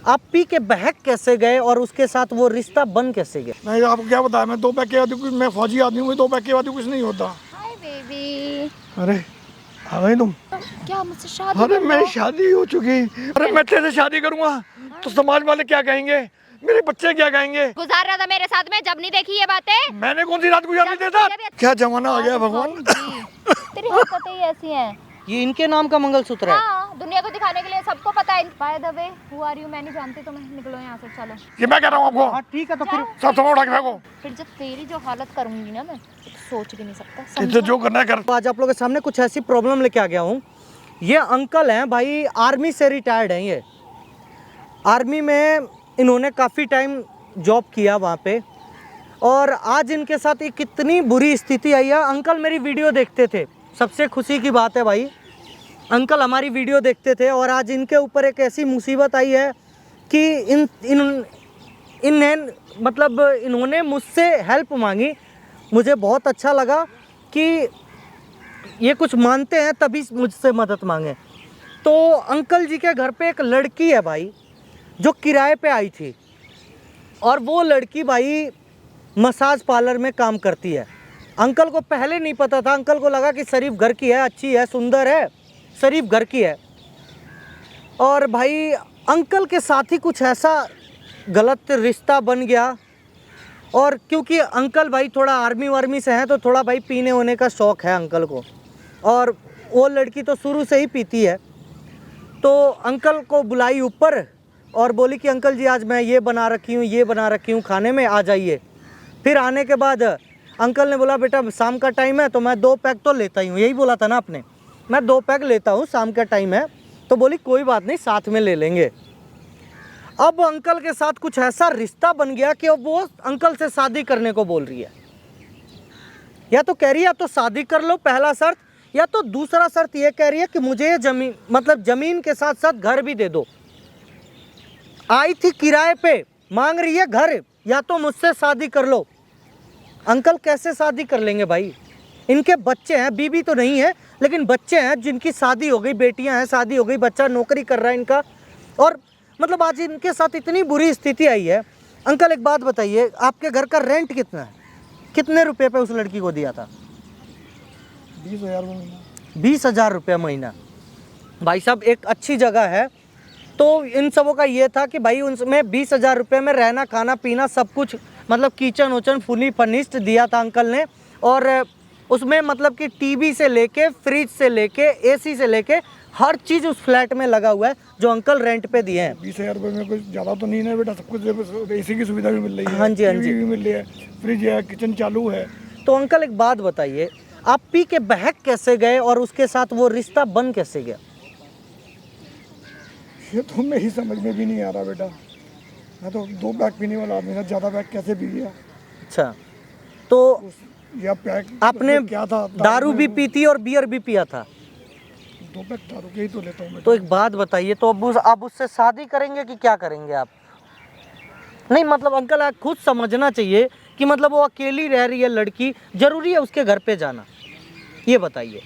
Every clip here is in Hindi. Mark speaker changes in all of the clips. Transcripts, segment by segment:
Speaker 1: आप पी के बहक कैसे गए और उसके साथ वो रिश्ता बन कैसे गया?
Speaker 2: नहीं आपको क्या बताया, मैं 2 पैक के बाद मैं फौजी आदमी हूँ, 2 पैक के बाद कुछ नहीं होता।
Speaker 3: Hi baby.
Speaker 2: अरे आ गई तुम?
Speaker 3: क्या मुझसे शादी
Speaker 2: अरे
Speaker 3: कर लो?
Speaker 2: मेरी शादी हो चुकी। अरे मैं तेरे से शादी करूंगा तो समाज वाले क्या कहेंगे, मेरे बच्चे क्या कहेंगे?
Speaker 3: गुजार रहा था मेरे साथ में, जब नहीं देखी ये बातें।
Speaker 2: मैंने कौन सी रात गुजारनी देता? क्या जमाना आ गया भगवान।
Speaker 3: तेरी हरकतें ही ऐसी हैं।
Speaker 1: ये इनके नाम का मंगलसूत्र है?
Speaker 3: हाँ, दुनिया को दिखाने के लिए, सबको पता है। By the way, who are you? मैं नहीं जानती तुम्हें, निकलो यहाँ से, चलो।
Speaker 2: ये मैं कह रहा हूँ आपको।
Speaker 1: हाँ ठीक है, तो फिर
Speaker 2: सब सामान उठा के फेंको।
Speaker 3: फिर जब तेरी जो हालत करूंगी ना मैं, तो सोच भी नहीं सकता।
Speaker 2: इससे जो करना है कर।
Speaker 1: आज आप लोगों के सामने कुछ ऐसी प्रॉब्लम लेके आ गया हूँ। ये अंकल हैं भाई, आर्मी से रिटायर्ड हैं। ये आर्मी में इन्होंने काफ़ी टाइम जॉब किया वहाँ पे, और आज इनके साथ एक कितनी बुरी स्थिति आई है। अंकल मेरी वीडियो देखते थे, सबसे खुशी की बात है भाई, अंकल हमारी वीडियो देखते थे, और आज इनके ऊपर एक ऐसी मुसीबत आई है कि इन्होंने मुझसे हेल्प मांगी। मुझे बहुत अच्छा लगा कि ये कुछ मानते हैं तभी मुझसे मदद मांगे। तो अंकल जी के घर पे एक लड़की है भाई, जो किराए पे आई थी, और वो लड़की भाई मसाज पार्लर में काम करती है। अंकल को पहले नहीं पता था, अंकल को लगा कि शरीफ घर की है, अच्छी है, सुंदर है, शरीफ घर की है। और भाई अंकल के साथ ही कुछ ऐसा गलत रिश्ता बन गया। और क्योंकि अंकल भाई थोड़ा आर्मी वार्मी से हैं, तो थोड़ा भाई पीने होने का शौक़ है अंकल को, और वो लड़की तो शुरू से ही पीती है। तो अंकल को बुलाई ऊपर और बोली कि अंकल जी आज मैं ये बना रखी हूँ, ये बना रखी हूँ, खाने में आ जाइए। फिर आने के बाद अंकल ने बोला बेटा शाम का टाइम है तो मैं 2 पैक तो लेता ही हूँ, यही बोला था ना आपने, मैं 2 पैक लेता हूँ, शाम का टाइम है। तो बोली कोई बात नहीं, साथ में ले लेंगे। अब अंकल के साथ कुछ ऐसा रिश्ता बन गया कि अब वो अंकल से शादी करने को बोल रही है। या तो कह रही है या तो शादी कर लो, पहला शर्त, या तो दूसरा शर्त ये कह रही है कि मुझे जमीन, मतलब जमीन के साथ साथ घर भी दे दो। आई थी किराए पे, मांग रही है घर, या तो मुझसे शादी कर लो। अंकल कैसे शादी कर लेंगे भाई? इनके बच्चे हैं, बीवी तो नहीं है लेकिन बच्चे हैं जिनकी शादी हो गई, बेटियां हैं, शादी हो गई, बच्चा नौकरी कर रहा है इनका, और मतलब आज इनके साथ इतनी बुरी स्थिति आई है। अंकल एक बात बताइए, आपके घर का रेंट कितना है? कितने रुपए पे उस लड़की को दिया था?
Speaker 2: 20,000 महीना।
Speaker 1: 20,000 रुपये महीना। भाई साहब एक अच्छी जगह है, तो इन सबों का ये था कि भाई उनमें 20,000 रुपये में रहना, खाना पीना सब कुछ, मतलब किचन उचन फुली फर्निश्ड दिया था अंकल ने। और उसमें मतलब कि टीवी से लेके, फ्रिज से लेके, एसी से लेके हर चीज़ उस फ्लैट में लगा हुआ है जो अंकल रेंट पे दिए हैं।
Speaker 2: 20,000 रुपये में कुछ ज़्यादा तो नहीं है बेटा, सब कुछ एसी की सुविधा भी मिल रही है।
Speaker 1: हाँ जी, हाँ जी।
Speaker 2: टीवी भी मिल रही है, फ्रिज है, किचन चालू है।
Speaker 1: तो अंकल एक बात बताइए, आप पी के बहक कैसे गए और उसके साथ वो रिश्ता बन कैसे गया?
Speaker 2: ये तो मेरी समझ में भी नहीं आ रहा बेटा। मैं तो 2 पैक पीने वाला आदमी था, ज़्यादा पैक कैसे पी गया?
Speaker 1: अच्छा, तो
Speaker 2: या पैक
Speaker 1: आपने
Speaker 2: क्या था?
Speaker 1: दारू भी पी थी और बियर भी पिया था?
Speaker 2: 2 पैक दारू के ही तो लेता हूँ मैं।
Speaker 1: तो एक बात बताइए, तो अब आप उससे शादी करेंगे कि क्या करेंगे आप? नहीं मतलब अंकल आप खुद समझना चाहिए कि मतलब वो अकेली रह रही है लड़की, जरूरी है उसके घर पे जाना? ये बताइए,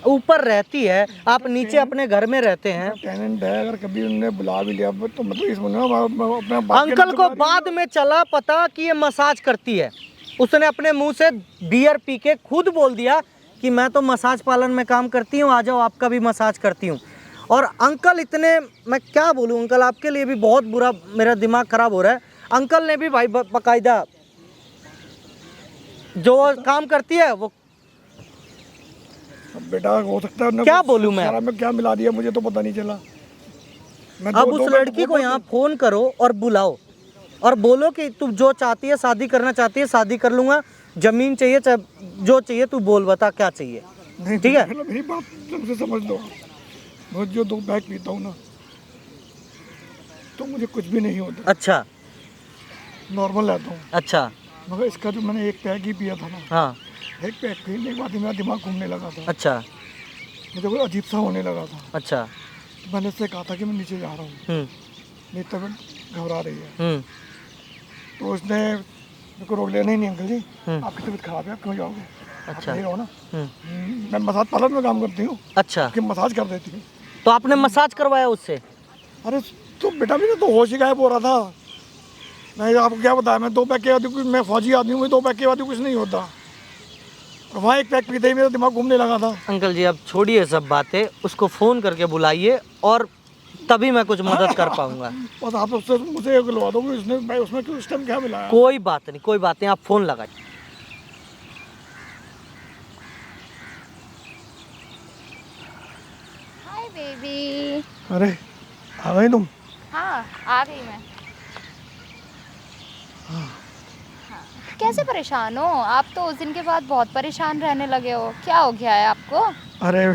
Speaker 1: ऊपर रहती है, आप नीचे अपने घर में रहते हैं।
Speaker 2: टेनेंट है, अगर कभी उन्होंने बुला भी लिया तो मतलब इस
Speaker 1: अंकल को बाद में चला पता कि ये मसाज करती है। उसने अपने मुंह से बियर पी के खुद बोल दिया कि मैं तो मसाज पार्लर में काम करती हूँ, आ जाओ आपका भी मसाज करती हूँ। और अंकल इतने, मैं क्या बोलूँ अंकल, आपके लिए भी बहुत बुरा, मेरा दिमाग खराब हो रहा है। अंकल ने भी भाई बाकायदा जो काम करती है वो,
Speaker 2: बेटा हो सकता है
Speaker 1: क्या बोलूं मैं?
Speaker 2: में क्या मिला दिया मुझे तो पता नहीं चला।
Speaker 1: अब उस लड़की को यहाँ फोन करो और बुलाओ और बोलो कि तू जो चाहती है, शादी करना चाहती है, शादी कर लूंगा, जमीन चाहिए, जो चाहिए तू बोल, बता क्या चाहिए, ठीक है?
Speaker 2: मेरी बात ढंग से समझ लो। मैं जो 2 पैक पीता हूँ ना तो मुझे कुछ भी नहीं होता।
Speaker 1: अच्छा,
Speaker 2: नॉर्मल रहता हूँ।
Speaker 1: अच्छा,
Speaker 2: मगर इसका जो मैंने 1 पैक ही पिया था ना,
Speaker 1: हाँ,
Speaker 2: 1 पैक पीने के बाद ही मेरा दिमाग घूमने लगा था।
Speaker 1: अच्छा,
Speaker 2: मुझे कोई अजीब सा होने लगा था।
Speaker 1: अच्छा,
Speaker 2: तो मैंने उससे कहा था कि मैं नीचे जा रहा हूँ, मेरी तबीयत घबरा रही है। तो उसने मेरे को रोक लिया, नहीं अंकल जी आपकी तबीयत खराब है, आप क्यों जाओगे?
Speaker 1: अच्छा,
Speaker 2: आप नहीं रहो ना। मैं मसाज पार्लर में काम करती हूँ।
Speaker 1: अच्छा,
Speaker 2: कि मसाज कर देती हूँ।
Speaker 1: तो आपने मसाज करवाया उससे?
Speaker 2: अरे तो बेटा मेरा तो होश ही गायब हो रहा था। मैं आपको क्या बताया, मैं 2 पैक के बाद मैं फौजी आदमी हूँ, 2 पैक के बाद कुछ नहीं होता। और वहाँ 1 पैक पीते ही मेरा दिमाग घूमने लगा था।
Speaker 1: अंकल जी अब छोड़िए सब बातें, उसको फ़ोन करके बुलाइए और तभी मैं कुछ मदद कर पाऊंगा।
Speaker 2: बस आप उससे मुझे बुलवा दो, उसने भाई उसमें क्यों उस टाइम क्या मिलाया?
Speaker 1: कोई बात नहीं, कोई बात नहीं, आप फ़ोन लगाइए।
Speaker 3: Hi baby.
Speaker 2: अरे आ गई तुम?
Speaker 3: हाँ आ गई मैं। हाँ। कैसे परेशान हो आप? तो उस दिन के बाद बहुत परेशान रहने लगे हो, क्या हो गया है आपको?
Speaker 2: अरे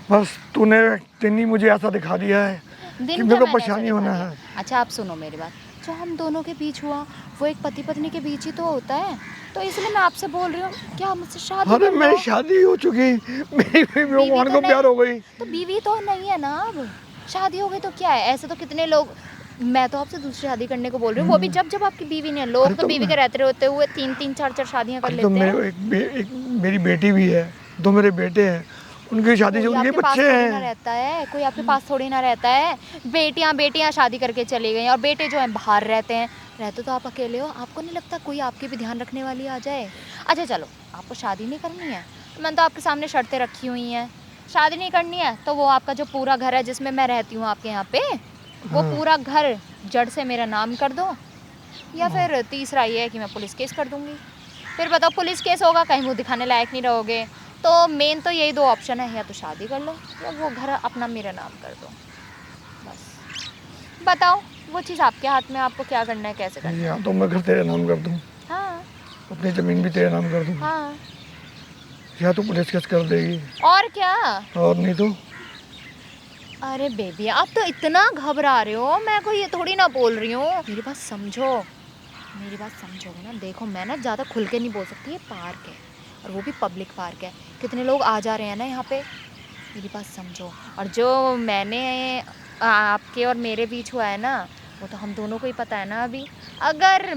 Speaker 2: बस तूने दिन ही मुझे ऐसा दिखा दिया है कि
Speaker 3: दिन
Speaker 2: मेरे
Speaker 3: क्या
Speaker 2: को
Speaker 3: मैंने ऐसा
Speaker 2: परेशानी
Speaker 3: दिखा
Speaker 2: होना
Speaker 3: दिया?
Speaker 2: है।
Speaker 3: अच्छा आप सुनो मेरी बात, जो हम दोनों के बीच हुआ वो एक पति पत्नी के बीच ही तो होता है, तो इसलिए मैं आपसे बोल रही हूँ क्या मुझसे शादी
Speaker 2: अरे
Speaker 3: कर लो।
Speaker 2: मेरी शादी हो चुकी, मेरी
Speaker 3: बीवी
Speaker 2: भगवान
Speaker 3: तो
Speaker 2: को
Speaker 3: नहीं-
Speaker 2: प्यार हो गई।
Speaker 3: तो बीवी तो नहीं है ना, अब शादी हो गई तो क्या है? ऐसे तो कितने लोग, मैं तो आपसे दूसरी शादी करने को बोल रही हूँ, वो भी जब जब आपकी बीवी नहीं है। लोग
Speaker 2: अरे
Speaker 3: तो
Speaker 2: तो
Speaker 3: बीवी के रहते होते हुए 3-3 4-4 शादियां कर
Speaker 2: अरे तो
Speaker 3: लेते हैं।
Speaker 2: मेरे एक मेरी बेटी भी है, 2 मेरे बेटे हैं, उनकी शादी से
Speaker 3: कोई
Speaker 2: उनके
Speaker 3: आपके पास
Speaker 2: बच्चे
Speaker 3: थोड़ी ना
Speaker 2: हैं।
Speaker 3: रहता है, कोई आपके पास थोड़ी ना रहता है। बेटियां शादी करके चली गई और बेटे जो हैं बाहर रहते हैं। रहते तो आप अकेले हो, आपको नहीं लगता कोई आपके भी ध्यान रखने वाली आ जाए? अच्छा चलो, आपको शादी नहीं करनी है तो मैंने तो आपके सामने शर्तें रखी हुई हैं। शादी नहीं करनी है तो वो आपका जो पूरा घर है जिसमें मैं रहती हूँ आपके यहाँ पे, वो पूरा घर जड़ से मेरा नाम कर दो, या फिर तीसरा ये है कि मैं पुलिस केस कर दूंगी। फिर बताओ, पुलिस केस होगा, कहीं मुँह दिखाने लायक नहीं रहोगे। तो मेन तो यही 2 ऑप्शन है, या तो शादी कर लो या वो घर अपना मेरा नाम कर दो। बस बताओ, वो चीज़ आपके हाथ में, आपको क्या करना है, कैसे करना है।
Speaker 2: या तो मैं घर तेरे नाम कर दूं,
Speaker 3: हाँ
Speaker 2: अपनी ज़मीन भी तेरे नाम कर दूं,
Speaker 3: हाँ,
Speaker 2: या तो पुलिस केस कर देगी,
Speaker 3: और क्या।
Speaker 2: और नहीं तो
Speaker 3: अरे बेबी आप तो इतना घबरा रहे हो, मैं कोई ये थोड़ी ना बोल रही हूँ। मेरी बात समझो, मेरी बात समझोगे ना। देखो मैं ना ज़्यादा खुल के नहीं बोल सकती, ये पार्क है और वो भी पब्लिक पार्क है, कितने लोग आ जा रहे हैं ना यहाँ पे। मेरी बात समझो, और जो मैंने आपके और मेरे बीच हुआ है ना, वो तो हम दोनों को ही पता है ना अभी। अगर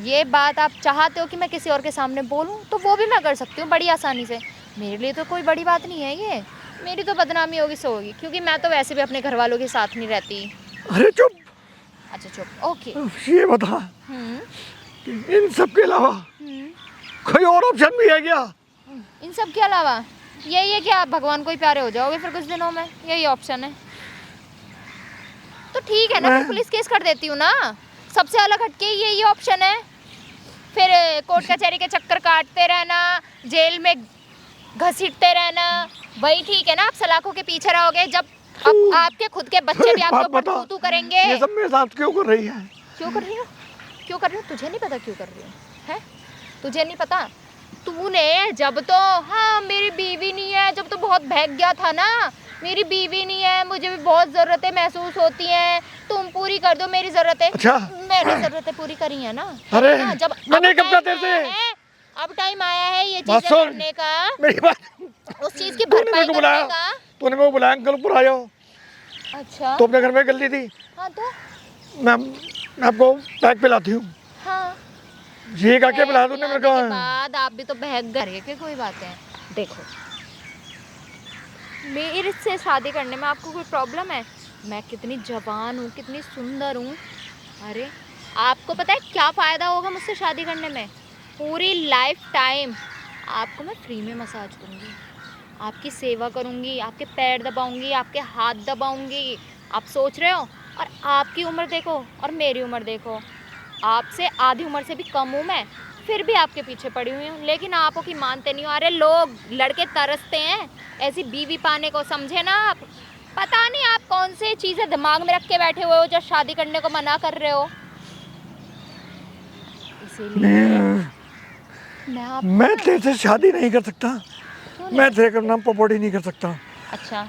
Speaker 3: ये बात आप चाहते हो कि मैं किसी और के सामने बोलूँ तो वो भी मैं कर सकती हूँ बड़ी आसानी से। मेरे लिए तो कोई बड़ी बात नहीं है ये। मेरी तो बदनामी होगी सो होगी, क्योंकि मैं तो वैसे भी अपने घर वालों के साथ नहीं रहती।
Speaker 2: अरे चुप।
Speaker 3: अच्छा चुप, ओके।
Speaker 2: ये बता कि इन सब के अलावा कोई और ऑप्शन भी है क्या?
Speaker 3: इन सब के अलावा यही है कि आप भगवान को ही प्यारे हो जाओगे फिर कुछ दिनों में, यही ऑप्शन है। तो ठीक है ना, मैं पुलिस केस कर देती हूँ ना, सबसे अलग हटके यही ऑप्शन है। फिर कोर्ट कचहरी के चक्कर काटते रहना, जेल में घसीटते रहना, वही ठीक है ना। आप सलाखों के पीछे रहोगे जब अब आपके खुद के बच्चे भी आपके ऊपर तू करेंगे।
Speaker 2: ये सब मेरे साथ क्यों कर रही है?
Speaker 3: क्यों कर रही हो? क्यों कर रही हो? तुझे नहीं पता क्यों कर रही हो? है तुझे नहीं पता? तूने जब तो, हाँ मेरी बीवी नहीं है, जब तो बहुत बहक गया था ना, मेरी बीवी नहीं है, मुझे भी बहुत ज़रूरतें महसूस होती हैं, तुम पूरी कर दो मेरी ज़रूरतें।
Speaker 2: अच्छा
Speaker 3: मैंने ज़रूरतें पूरी करी है ना।
Speaker 2: अरे
Speaker 3: हाँ, जब
Speaker 2: मैंने कब कहा तेरे से?
Speaker 3: अब टाइम आया है ये
Speaker 2: बात
Speaker 3: चीज़ें
Speaker 2: सुन,
Speaker 3: करने का,
Speaker 2: मेरी बात,
Speaker 3: उस चीज़ की
Speaker 2: तूने
Speaker 3: भरपाई
Speaker 2: मेरे को
Speaker 3: करने
Speaker 2: बुलाया,
Speaker 3: का।
Speaker 2: तूने मेरे को बुलाया अंकल ऊपर आ जाओ,
Speaker 3: अच्छा
Speaker 2: तो अपने घर में गलती थी।
Speaker 3: हाँ तो
Speaker 2: मैं आपको पैक पिलाती हूँ।
Speaker 3: हाँ,
Speaker 2: ये का क्या पिलाया तूने मेरे को?
Speaker 3: बाद आप भी तो बहक गए कि कोई बात है। देखो मेरे से शादी करने में आपको कोई प्रॉब्लम है? मैं कितनी जवान हूँ, कितनी सुंदर हूँ। अरे आपको पता है क्या फ़ायदा होगा मुझसे शादी करने में? पूरी लाइफ टाइम आपको मैं फ्री में मसाज करूँगी, आपकी सेवा करूँगी, आपके पैर दबाऊँगी, आपके हाथ दबाऊँगी। आप सोच रहे हो? और आपकी उम्र देखो और मेरी उम्र देखो, आपसे आधी उम्र से भी कम हूँ मैं, फिर भी आपके पीछे पड़ी हुई हूँ, लेकिन आपो की मानते नहीं हो। अरे लोग लड़के तरसते हैं ऐसी बीवी पाने को, समझे ना आप? पता नहीं आप कौन सी चीज़ें दिमाग में रख के बैठे हुए हो जो शादी करने को मना कर रहे हो। इसीलिए
Speaker 2: मैं तेरे से शादी नहीं कर सकता, मैं तेरे का नाम पपौड़ी नहीं कर सकता।
Speaker 3: अच्छा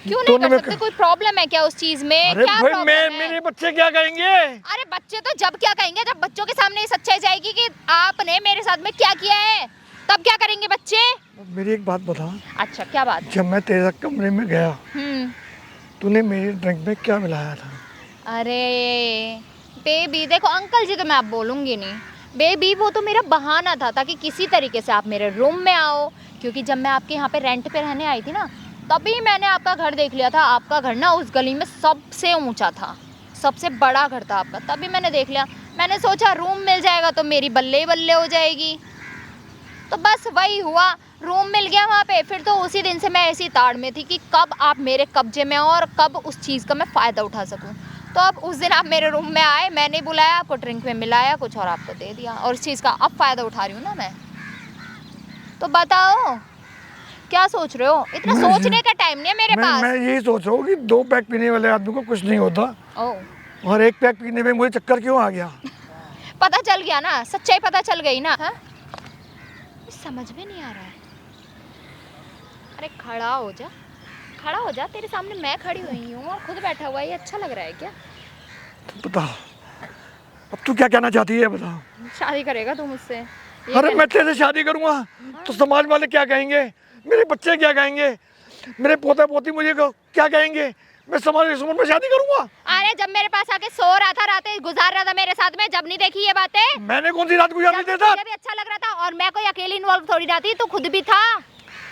Speaker 3: क्यों नहीं कर सकते? कोई प्रॉब्लम है क्या उस चीज़ में?
Speaker 2: अरे
Speaker 3: क्या
Speaker 2: भाई
Speaker 3: प्रॉब्लम है?
Speaker 2: मेरे बच्चे क्या कहेंगे?
Speaker 3: अरे बच्चे तो जब क्या कहेंगे, जब बच्चों के सामने ये सच्चाई जाएगी कि आपने मेरे साथ में क्या किया है, तब क्या करेंगे बच्चे?
Speaker 2: मेरी एक बात बता।
Speaker 3: अच्छा क्या बात?
Speaker 2: जब मैं तेरे कमरे में गया,
Speaker 3: हम्म,
Speaker 2: तूने मेरी ड्रिंक में क्या मिलाया था?
Speaker 3: अरे बेबी देखो, अंकल जी तो मैं आप बोलूँगी नहीं बेबी, वो तो मेरा बहाना था ताकि किसी तरीके से आप मेरे रूम में आओ, क्योंकि जब मैं आपके यहाँ पे रेंट पे रहने आई थी ना, तभी मैंने आपका घर देख लिया था। आपका घर ना उस गली में सबसे ऊंचा था, सबसे बड़ा घर था आपका, तभी मैंने देख लिया। मैंने सोचा रूम मिल जाएगा तो मेरी बल्ले ही बल्ले हो जाएगी, तो बस वही हुआ, रूम मिल गया वहाँ पे। फिर तो उसी दिन से मैं ऐसी ताड़ में थी कि कब आप मेरे कब्जे में हो और कब उस चीज़ का मैं फ़ायदा उठा सकूं। तो अब उस दिन आप मेरे रूम में आए, मैंने बुलाया आपको, ड्रिंक में मिलाया कुछ और आपको दे दिया, और इस चीज़ का अब फ़ायदा उठा रही हूँ ना मैं। तो बताओ क्या सोच रहे हो? इतना सोचने का टाइम नहीं है मेरे पास।
Speaker 2: मैं यही सोच रहा हूँ कि 2 पैक पीने वाले आदमी को कुछ नहीं होता,
Speaker 3: ओह,
Speaker 2: और 1 पैक पीने में मुझे चक्कर क्यों आ गया?
Speaker 3: पता चल गया ना, सच्चाई पता चल गई ना। हाँ, समझ में नहीं आ रहा है। अरे खड़ा हो जा, खड़ा हो जा, तेरे सामने मैं खड़ी हुई हूँ और खुद बैठा हुआ है, ये अच्छा लग रहा है क्या?
Speaker 2: बता, अब तू क्या कहना चाहती है बता।
Speaker 3: शादी करेगा तू मुझसे?
Speaker 2: अरे मैं तेरे से शादी करूंगा तो समाज वाले क्या कहेंगे, मेरे बच्चे क्या कहेंगे, मेरे पोते पोती मुझे क्या कहेंगे? मैं समाज इस उम्र में शादी करूंगा?
Speaker 3: अरे जब मेरे पास आके सो रहा था, रातें गुजार रहा था मेरे साथ में, जब नहीं देखी ये बातें?
Speaker 2: मैंने कौन सी रात गुजारी तेरे साथ?
Speaker 3: मुझे भी अच्छा लग रहा था, और मैं कोई अकेली इन्वॉल्व थोड़ी रहती, तू खुद भी था,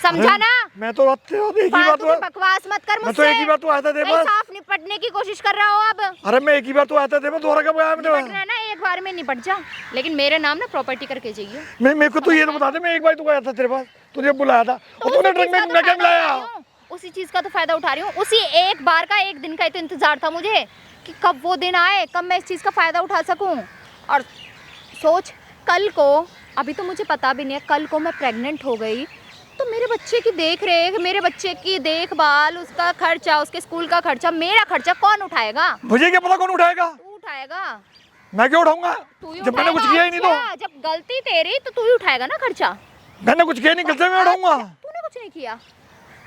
Speaker 3: समझा ना?
Speaker 2: मैं तो एक ही बात
Speaker 3: फालतू की बकवास मत कर
Speaker 2: मैं
Speaker 3: मुझसे।
Speaker 2: तो एक ही बार तो आया था तेरे
Speaker 3: कहीं
Speaker 2: पास।
Speaker 3: साफ निपटने की कोशिश कर रहा हो अब।
Speaker 2: अरे मैं एक ही बार तो आया था तेरे पास, दोबारा कब आया मैं तेरे
Speaker 3: निपटना है ना, एक बार में निपट जा, लेकिन मेरे नाम ना प्रॉपर्टी करके चाहिए।
Speaker 2: मेरे को तो ये तो बता दे, मैं एक बार तो आया था तेरे पास, तुझे बुलाया था और तूने ड्रिंक में क्या मिलाया?
Speaker 3: उसी चीज का तो फायदा उठा रही हूँ, उसी एक बार का, एक दिन का ही तो इंतजार था मुझे कि कब वो दिन आए, कब मैं इस चीज का फायदा उठा सकूं। और सोच, कल को, अभी तो मुझे पता भी नहीं है, कल को मैं प्रेग्नेंट हो गई तो मेरे बच्चे की देख रेख, मेरे बच्चे की देखभाल, उसका खर्चा, उसके स्कूल का खर्चा, मेरा खर्चा कौन उठाएगा?
Speaker 2: मुझे क्या पता कौन उठाएगा?
Speaker 3: तू उठाएगा।
Speaker 2: मैं क्यों उठाऊंगा
Speaker 3: तू ही
Speaker 2: जब मैंने कुछ किया ही नहीं? तो
Speaker 3: अच्छा, जब गलती तेरी तो तू ही उठाएगा ना खर्चा।
Speaker 2: मैंने कुछ किया नहीं, गलती मैं उठाऊंगा?
Speaker 3: तूने कुछ नहीं किया,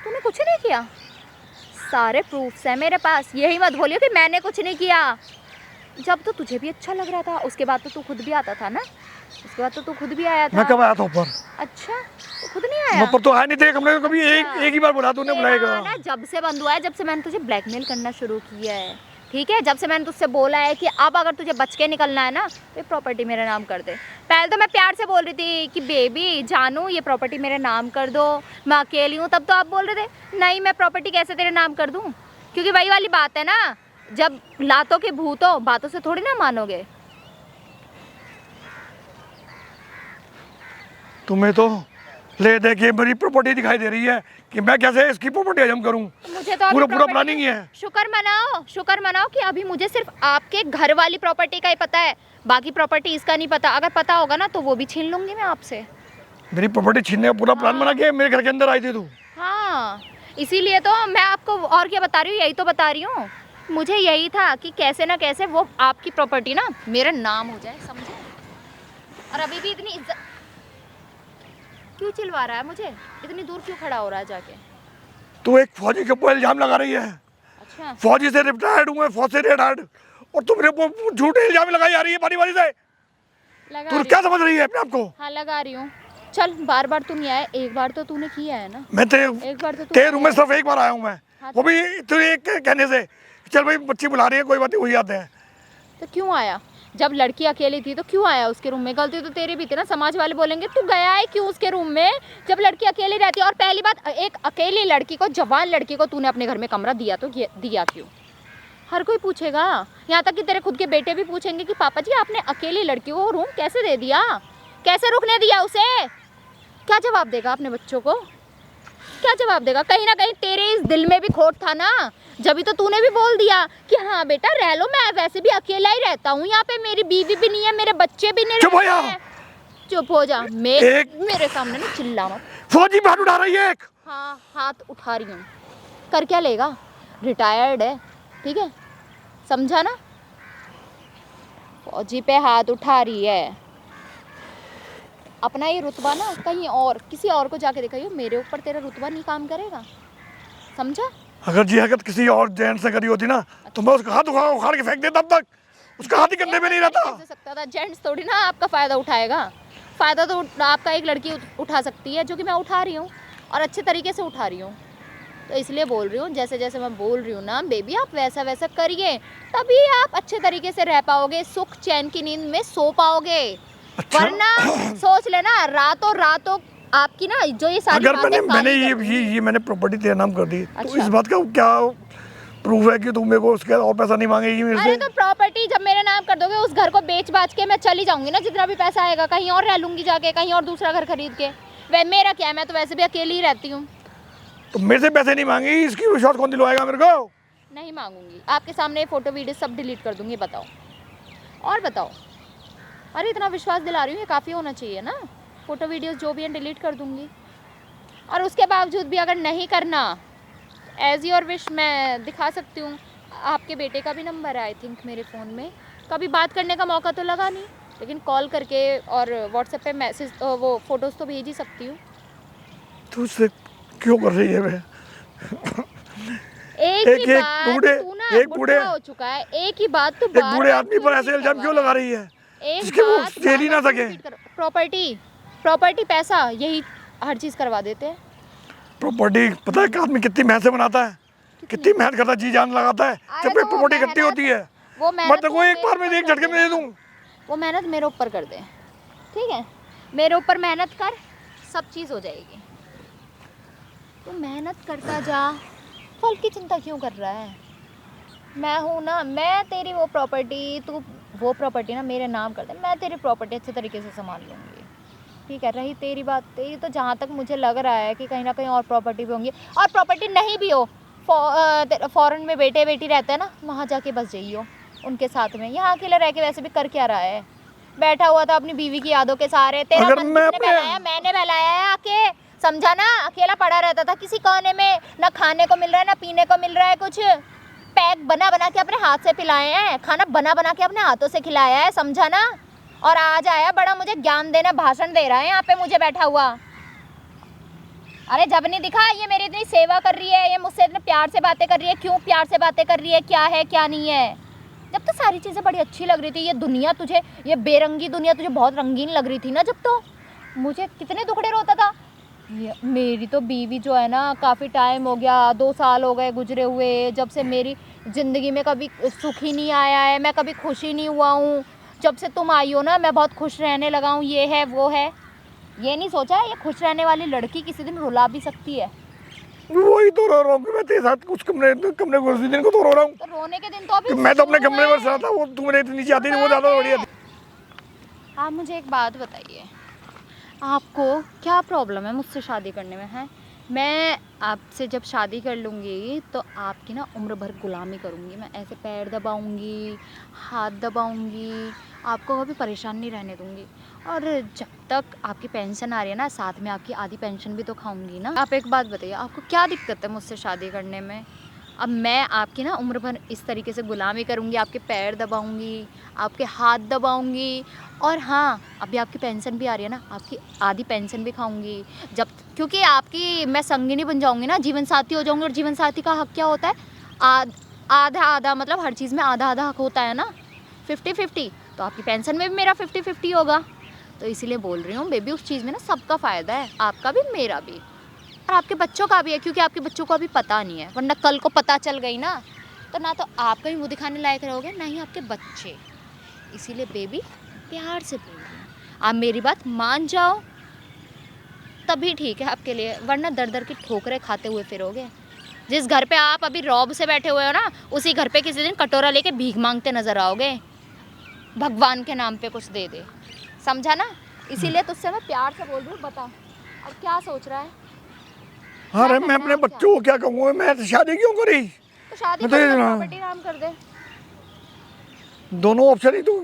Speaker 3: तूने कुछ नहीं किया, सारे प्रूफ्स हैं मेरे पास। यही मत बोलियो कि मैंने कुछ नहीं किया। जब तो तुझे भी अच्छा लग रहा था, उसके बाद तो तू खुद भी आता था ना, उसके बाद तो तू खुद भी आया था।
Speaker 2: मैं कब आया था ऊपर?
Speaker 3: अच्छा, तू खुद नहीं आया?
Speaker 2: ऊपर तो आया नहीं थे, हमने कभी एक ही बार बोला, तूने बुलाएगा
Speaker 3: ना, जब से बंद हुआ है, जब से मैंने तुझे ब्लैकमेल करना शुरू किया है, ठीक है, जब से मैंने तुझसे बोला है कि अब अगर तुझे बच के निकलना है ना तो ये प्रॉपर्टी मेरे नाम कर दे। पहले तो मैं प्यार से बोल रही थी कि बेबी जानू ये प्रॉपर्टी मेरे नाम कर दो, मैं अकेली हूँ, तब तो आप बोल रहे थे नहीं मैं प्रॉपर्टी कैसे तेरे नाम कर दूँ, क्योंकि वही वाली बात है ना, जब लातों के भूत हो बातों से थोड़ी ना मानोगे।
Speaker 2: तुम्हें तो ले दे के मेरी प्रॉपर्टी दिखाई दे रही है कि मैं कैसे इसकी प्रॉपर्टी हजम करूं।
Speaker 3: मुझे तो
Speaker 2: पूरा प्लानिंग ही है।
Speaker 3: शुक्र मनाओ कि अभी मुझे सिर्फ आपके घर वाली प्रॉपर्टी का ही पता है, बाकी प्रॉपर्टी इसका नहीं पता। अगर पता होगा ना तो वो भी छीन लूंगी मैं आपसे।
Speaker 2: मेरी प्रॉपर्टी छीनने का पूरा प्लान बना के मेरे घर के अंदर आई थी तू।
Speaker 3: हाँ, इसीलिए तो मैं आपको और क्या बता रही हूँ, यही तो बता रही हूँ। मुझे यही था कि कैसे ना कैसे वो आपकी प्रॉपर्टी ना मेरा नाम हो जाए, समझे? और अभी भी इतनी इज्जत क्यों चिल्वा रहा है मुझे? इतनी दूर क्यों खड़ा हो रहा है जाके?
Speaker 2: तू एक फौजी के ऊपर इल्जाम लगा रही है।
Speaker 3: अच्छा,
Speaker 2: फौजी से रिटायर्ड हूँ मैं, फौज से रिटायर्ड, और तुम मेरे ऊपर झूठे इल्जाम लगाई जा रही है बारी बारी से।
Speaker 3: लगा
Speaker 2: तू
Speaker 3: रही
Speaker 2: क्या समझ रही है अपने आप को?
Speaker 3: हाँ लगा रही हूँ। चल बार बार तुम नहीं आए, एक बार तो तूने किया है ना।
Speaker 2: मैं
Speaker 3: एक बार तो
Speaker 2: तेरे रूम में सिर्फ एक बार आया हूँ मैं,
Speaker 3: हाँ,
Speaker 2: वो भी तेरे एक कहने से, चल भाई बच्ची बुला रही है कोई बात नहीं, वही आते हैं।
Speaker 3: तो क्यों आया? जब लड़की अकेली थी तो क्यों आया उसके रूम में? गलती तो तेरी भी थी ना, समाज वाले बोलेंगे तू गया है क्यों उसके रूम में जब लड़की अकेली रहती है। और पहली बात, एक अकेली लड़की को, जवान लड़की को तूने अपने घर में कमरा दिया तो दिया क्यों? हर कोई पूछेगा, यहाँ तक कि तेरे खुद के बेटे भी पूछेंगे कि पापा जी आपने अकेली लड़की को रूम कैसे दे दिया, कैसे रुकने दिया उसे? क्या जवाब देगा अपने बच्चों को? क्या जवाब देगा? कहीं ना कहीं तेरे इस दिल में भी खोट था ना, जब तो तूने भी बोल दिया कि हाँ बेटा रह लो, मैं वैसे भी अकेला ही रहता हूँ यहाँ पे, मेरी बीवी भी नहीं है, मेरे बच्चे भी नहीं रहते हैं। चुप हो जा, मेरे सामने ना चिल्ला मत।
Speaker 2: फौजी हाथ उठा रही है एक।
Speaker 3: हाँ हाथ उठा रही हूँ, कर क्या लेगा? रिटायर्ड है, ठीक है, समझा ना? फौजी पे हाथ उठा रही है। अपना ये रुतबा ना कहीं और किसी और को जाके दिखाइयो, मेरे ऊपर तेरा रुतबा नहीं काम करेगा, समझा?
Speaker 2: अगर जी हरकत किसी और जेंट से करी होती ना तो मैं उसका हाथ उखाड़ के फेंक देता, अब तक उसका हाथ ही कंधे में नहीं रहता।
Speaker 3: कैसे सकता था? जेंट्स थोड़ी ना आपका फ़ायदा उठाएगा, फ़ायदा तो आपका एक लड़की उठा सकती है, जो कि मैं उठा रही हूँ और अच्छे तरीके से उठा रही हूँ। तो इसलिए बोल रही हूँ, जैसे जैसे मैं बोल रही हूँ ना बेबी, आप वैसा वैसा करिए, तभी आप अच्छे तरीके से रह पाओगे, सुख चैन की नींद में सो पाओगे।
Speaker 2: अच्छा।
Speaker 3: वरना सोच लेना, रातों रातों आपकी ना जो ये सारी
Speaker 2: अगर
Speaker 3: बातें
Speaker 2: मैंने
Speaker 3: काली
Speaker 2: ये मैंने प्रॉपर्टी तेरे नाम कर दी तो
Speaker 3: अच्छा।
Speaker 2: इस बात का क्या प्रूफ है कि तुम मेरे को उसके और पैसा नहीं मांगेगी मेरे
Speaker 3: अरे
Speaker 2: से?
Speaker 3: तो प्रॉपर्टी जब मेरे नाम कर दोगे, उस घर को बेच बाच के मैं चली जाऊंगी ना, जितना भी पैसा आएगा कहीं और रह लूंगी जाके, कहीं और दूसरा घर खरीद के। वह मेरा क्या है, मैं तो वैसे भी अकेली ही रहती हूँ।
Speaker 2: तो मेरे से पैसे नहीं मांगेगी, इसकी विश्वास कौन दिलवाएगा मेरे को?
Speaker 3: नहीं मांगूंगी, आपके सामने फोटो वीडियो सब डिलीट कर दूंगी। बताओ और बताओ। अरे इतना विश्वास दिला रही हूँ, ये काफ़ी होना चाहिए ना। फोटो वीडियोस जो भी हैं डिलीट कर दूंगी। और उसके बावजूद भी अगर नहीं करना, एज योर विश, मैं दिखा सकती हूँ। आपके बेटे का भी नंबर है आई थिंक मेरे फ़ोन में। कभी बात करने का मौका तो लगा नहीं, लेकिन कॉल करके और व्हाट्सएप पे मैसेज, वो फ़ोटोज़ तो भेज ही सकती हूँ।
Speaker 2: तू उससे क्यों कर रही है मैं?
Speaker 3: एक
Speaker 2: एक
Speaker 3: ही बात,
Speaker 2: बूढ़े-
Speaker 3: तू ना
Speaker 2: एक बूढ़े-
Speaker 3: बुढ़ा हो चुका है। एक ही बात तू
Speaker 2: एक
Speaker 3: बार
Speaker 2: बूढ़े
Speaker 3: बार
Speaker 2: आदमी
Speaker 3: क्यों
Speaker 2: पर ऐसे
Speaker 3: repeat
Speaker 2: इल्जाम
Speaker 3: करवा
Speaker 2: क्यों
Speaker 3: रहा
Speaker 2: लगा
Speaker 3: है?
Speaker 2: रही है
Speaker 3: एक
Speaker 2: जिसके वो
Speaker 3: बात
Speaker 2: झेल ही ना
Speaker 3: बार-बार
Speaker 2: सके?
Speaker 3: repeat कर- प्रॉपर्टी पैसा, यही हर चीज़ करवा देते हैं।
Speaker 2: प्रॉपर्टी पता है कि आदमी कितनी मेहनत से बनाता है, कितनी मेहनत करता है, जी जान लगाता है,
Speaker 3: अरे
Speaker 2: जब
Speaker 3: तो
Speaker 2: कोई
Speaker 3: वो
Speaker 2: प्रॉपर्टी इकट्ठी
Speaker 3: मेहनत-
Speaker 2: होती है।
Speaker 3: वो
Speaker 2: मैं
Speaker 3: मेहनत
Speaker 2: तो
Speaker 3: तो
Speaker 2: को एक
Speaker 3: मेरे
Speaker 2: बार में
Speaker 3: ऊपर
Speaker 2: एक
Speaker 3: कर
Speaker 2: झटके में दे
Speaker 3: देना।
Speaker 2: दूं।
Speaker 3: वो मेहनत मेरे ऊपर कर दे, ठीक है? मेरे ऊपर मेहनत कर, सब चीज़ हो जाएगी। तू मेहनत करता जा, फल की चिंता क्यों कर रहा है? मैं हूँ ना, मैं तेरी वो प्रॉपर्टी, तू वो प्रॉपर्टी ना मेरे नाम कर दे, मैं तेरी प्रॉपर्टी अच्छे तरीके से संभाल लूँगी, ठीक है? रही तेरी बात, तेरी तो जहाँ तक मुझे लग रहा है कि कहीं ना कहीं और प्रॉपर्टी भी होंगी, और प्रॉपर्टी नहीं भी हो, फॉरेन में बेटे बेटी रहते हैं ना, वहाँ जाके बस जाइयो उनके साथ में। यहाँ अकेले रह के वैसे भी कर क्या रहा है? बैठा हुआ था अपनी बीवी की यादों के सहारे। तेरा
Speaker 2: अगर
Speaker 3: मन
Speaker 2: मैं
Speaker 3: किसने
Speaker 2: अपने-
Speaker 3: बहलाया? मैंने बहलाया है आके, समझा ना? अकेला पड़ा रहता था किसी कोने में, ना खाने को मिल रहा है ना पीने को मिल रहा है कुछ। पैक बना बना के अपने हाथ से पिलाए हैं, खाना बना बना के अपने हाथों से खिलाया है, समझा ना? और आज आया बड़ा मुझे ज्ञान देना, भाषण दे रहा है यहाँ पे मुझे बैठा हुआ। अरे जब नहीं दिखा, ये मेरी इतनी सेवा कर रही है, ये मुझसे इतने प्यार से बातें कर रही है। क्यों प्यार से बातें कर रही है? क्या है क्या नहीं है? जब तो सारी चीज़ें बड़ी अच्छी लग रही थी, ये दुनिया तुझे, ये बेरंगी दुनिया तुझे बहुत रंगीन लग रही थी ना, जब तो मुझे कितने दुखड़े रोता था। मेरी तो बीवी जो है ना, काफ़ी टाइम हो गया, 2 साल हो गए गुजरे हुए, जब से मेरी ज़िंदगी में कभी सुख ही नहीं आया है, मैं कभी खुश ही नहीं हुआ हूँ। जब से तुम आई हो ना, मैं बहुत खुश रहने लगा हूँ, ये है वो है। ये नहीं सोचा ये खुश रहने वाली लड़की किसी दिन रुला भी सकती है।
Speaker 2: वही तो रो रहा हूँ कि मैं तेरे साथ कुछ कमरे को उसी दिन को तो रो रहा हूँ
Speaker 3: तो रोने के दिन तो अभी
Speaker 2: कि मैं तो अपने
Speaker 3: शुरू
Speaker 2: कमरे में
Speaker 3: है।
Speaker 2: सो था, वो तू मेरे नीचे आती नहीं, वो ज़्यादा बढ़िया थी।
Speaker 3: आप मुझे एक बात बताइए, आपको क्या प्रॉब्लम है मुझसे शादी करने में? है, मैं आपसे जब शादी कर लूँगी तो आपकी ना उम्र भर गुलामी करूँगी। मैं ऐसे पैर दबाऊँगी, हाथ दबाऊँगी, आपको कभी परेशान नहीं रहने दूँगी। और जब तक आपकी पेंशन आ रही है ना, साथ में आपकी आधी पेंशन भी तो खाऊँगी ना। आप एक बात बताइए, आपको क्या दिक्कत है मुझसे शादी करने में? अब मैं आपकी ना उम्र भर इस तरीके से गुलामी करूँगी, आपके पैर दबाऊँगी, आपके हाथ दबाऊँगी, और हाँ, अभी आपकी पेंशन भी आ रही है ना, आपकी आधी पेंशन भी खाऊँगी। जब, क्योंकि आपकी मैं संगिनी बन जाऊँगी ना, जीवन साथी हो जाऊँगी। और जीवन साथी का हक क्या होता है? आधा आधा, मतलब हर चीज़ में आधा आधा हक होता है ना, 50-50। तो आपकी पेंशन में भी मेरा 50-50 होगा। तो इसीलिए बोल रही हूँ बेबी, उस चीज़ में ना सबका फ़ायदा है, आपका भी मेरा भी, और आपके बच्चों का भी है, क्योंकि आपके बच्चों को अभी पता नहीं है, वरना कल को पता चल गई ना, तो ना तो आपका भी मुँह दिखाने लायक रहोगे, ना ही आपके बच्चे। इसीलिए बेबी प्यार से बोल रही हूँ, आप मेरी बात मान जाओ तभी ठीक है आपके लिए, वरना दर दर की ठोकरें खाते हुए फिरोगे। जिस घर पे आप अभी रौब से बैठे हुए हो ना, उसी घर पे किसी दिन कटोरा लेके भीख मांगते नजर आओगे, भगवान के नाम पे कुछ दे दे, समझा ना? इसीलिए तुझसे मैं प्यार से बोल रही हूँ। बता अब क्या सोच रहा है?
Speaker 2: अरे मैं अपने बच्चों को क्या कहूँगा, मैं शादी क्यों करी?
Speaker 3: तो शादी
Speaker 2: मैं तो
Speaker 3: कर
Speaker 2: ये
Speaker 3: दे,
Speaker 2: ना-
Speaker 3: प्रॉपर्टी नाम कर दे।
Speaker 2: दोनों ऑप्शन ही तो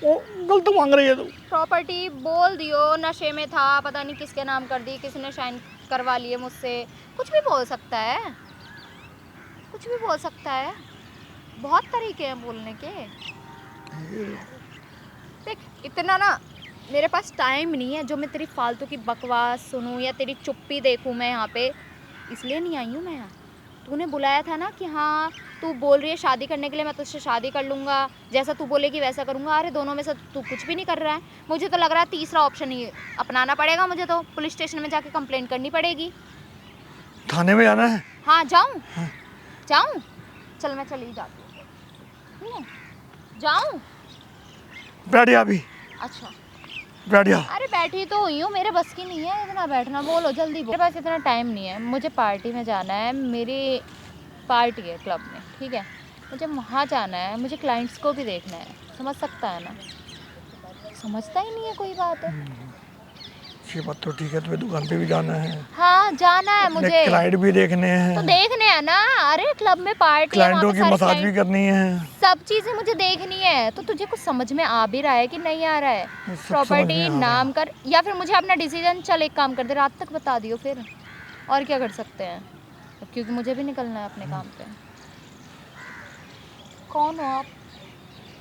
Speaker 2: वो गलत मांग रही है तू।
Speaker 3: प्रॉपर्टी बोल दियो, नशे में था, पता नहीं किसके नाम कर दी, किसने साइन करवा लिए मुझसे, कुछ भी बोल सकता है, कुछ भी बोल सकता है। बहुत तरीके हैं बोलने के। देख, इतना ना मेरे पास टाइम नहीं है जो मैं तेरी फालतू की बकवास सुनूं या तेरी चुप्पी देखूं मैं यहाँ पे, इसलिए नहीं आई हूँ मैं यहाँ। तूने बुलाया था ना कि हाँ तू बोल रही है शादी करने के लिए, मैं तुझसे शादी कर लूँगा, जैसा तू बोलेगी वैसा करूँगा। अरे दोनों में से तू कुछ भी नहीं कर रहा है। मुझे तो लग रहा है तीसरा ऑप्शन ही अपनाना पड़ेगा मुझे, तो पुलिस स्टेशन में जाके कंप्लेंट करनी पड़ेगी।
Speaker 2: थाने में जाना है?
Speaker 3: हाँ जाऊँ? जाऊँ? चल मैं चली जाती हूँ, जाऊँ?
Speaker 2: बैठ जा अभी,
Speaker 3: अच्छा
Speaker 2: बैठ जा।
Speaker 3: अरे बैठी तो हुई हूँ, मेरे बस की नहीं है इतना बैठना। बोलो जल्दी बोलो, मेरे पास इतना टाइम नहीं है, मुझे पार्टी में जाना है। मेरी पार्टी है क्लब में, ठीक है, मुझे वहाँ जाना है, मुझे क्लाइंट्स को भी देखना है, समझ सकता है ना, समझता ही नहीं है कोई बात है।
Speaker 2: ये बात तो ठीक है, तुम्हें दुकान पे भी जाना है,
Speaker 3: हाँ जाना है
Speaker 2: अपने
Speaker 3: मुझे,
Speaker 2: क्लाइंट भी देखने
Speaker 3: तो
Speaker 2: हैं,
Speaker 3: देखने हैं ना। अरे क्लब में पार्टी है, वहाँ
Speaker 2: क्लाइंटों
Speaker 3: पे
Speaker 2: की
Speaker 3: सारे
Speaker 2: मसाज भी
Speaker 3: client-
Speaker 2: करनी है।
Speaker 3: सब चीजें मुझे देखनी है। तो तुझे कुछ समझ में आ भी रहा है कि नहीं आ रहा है?
Speaker 2: ये सब समझ
Speaker 3: प्रॉपर्टी
Speaker 2: में आ रहा
Speaker 3: नाम कर, या फिर मुझे अपना डिसीजन, चल एक काम कर दे, रात तक बता दियो फिर, और क्या कर सकते हैं, क्योंकि मुझे भी निकलना है अपने काम पे। कौन हो आप?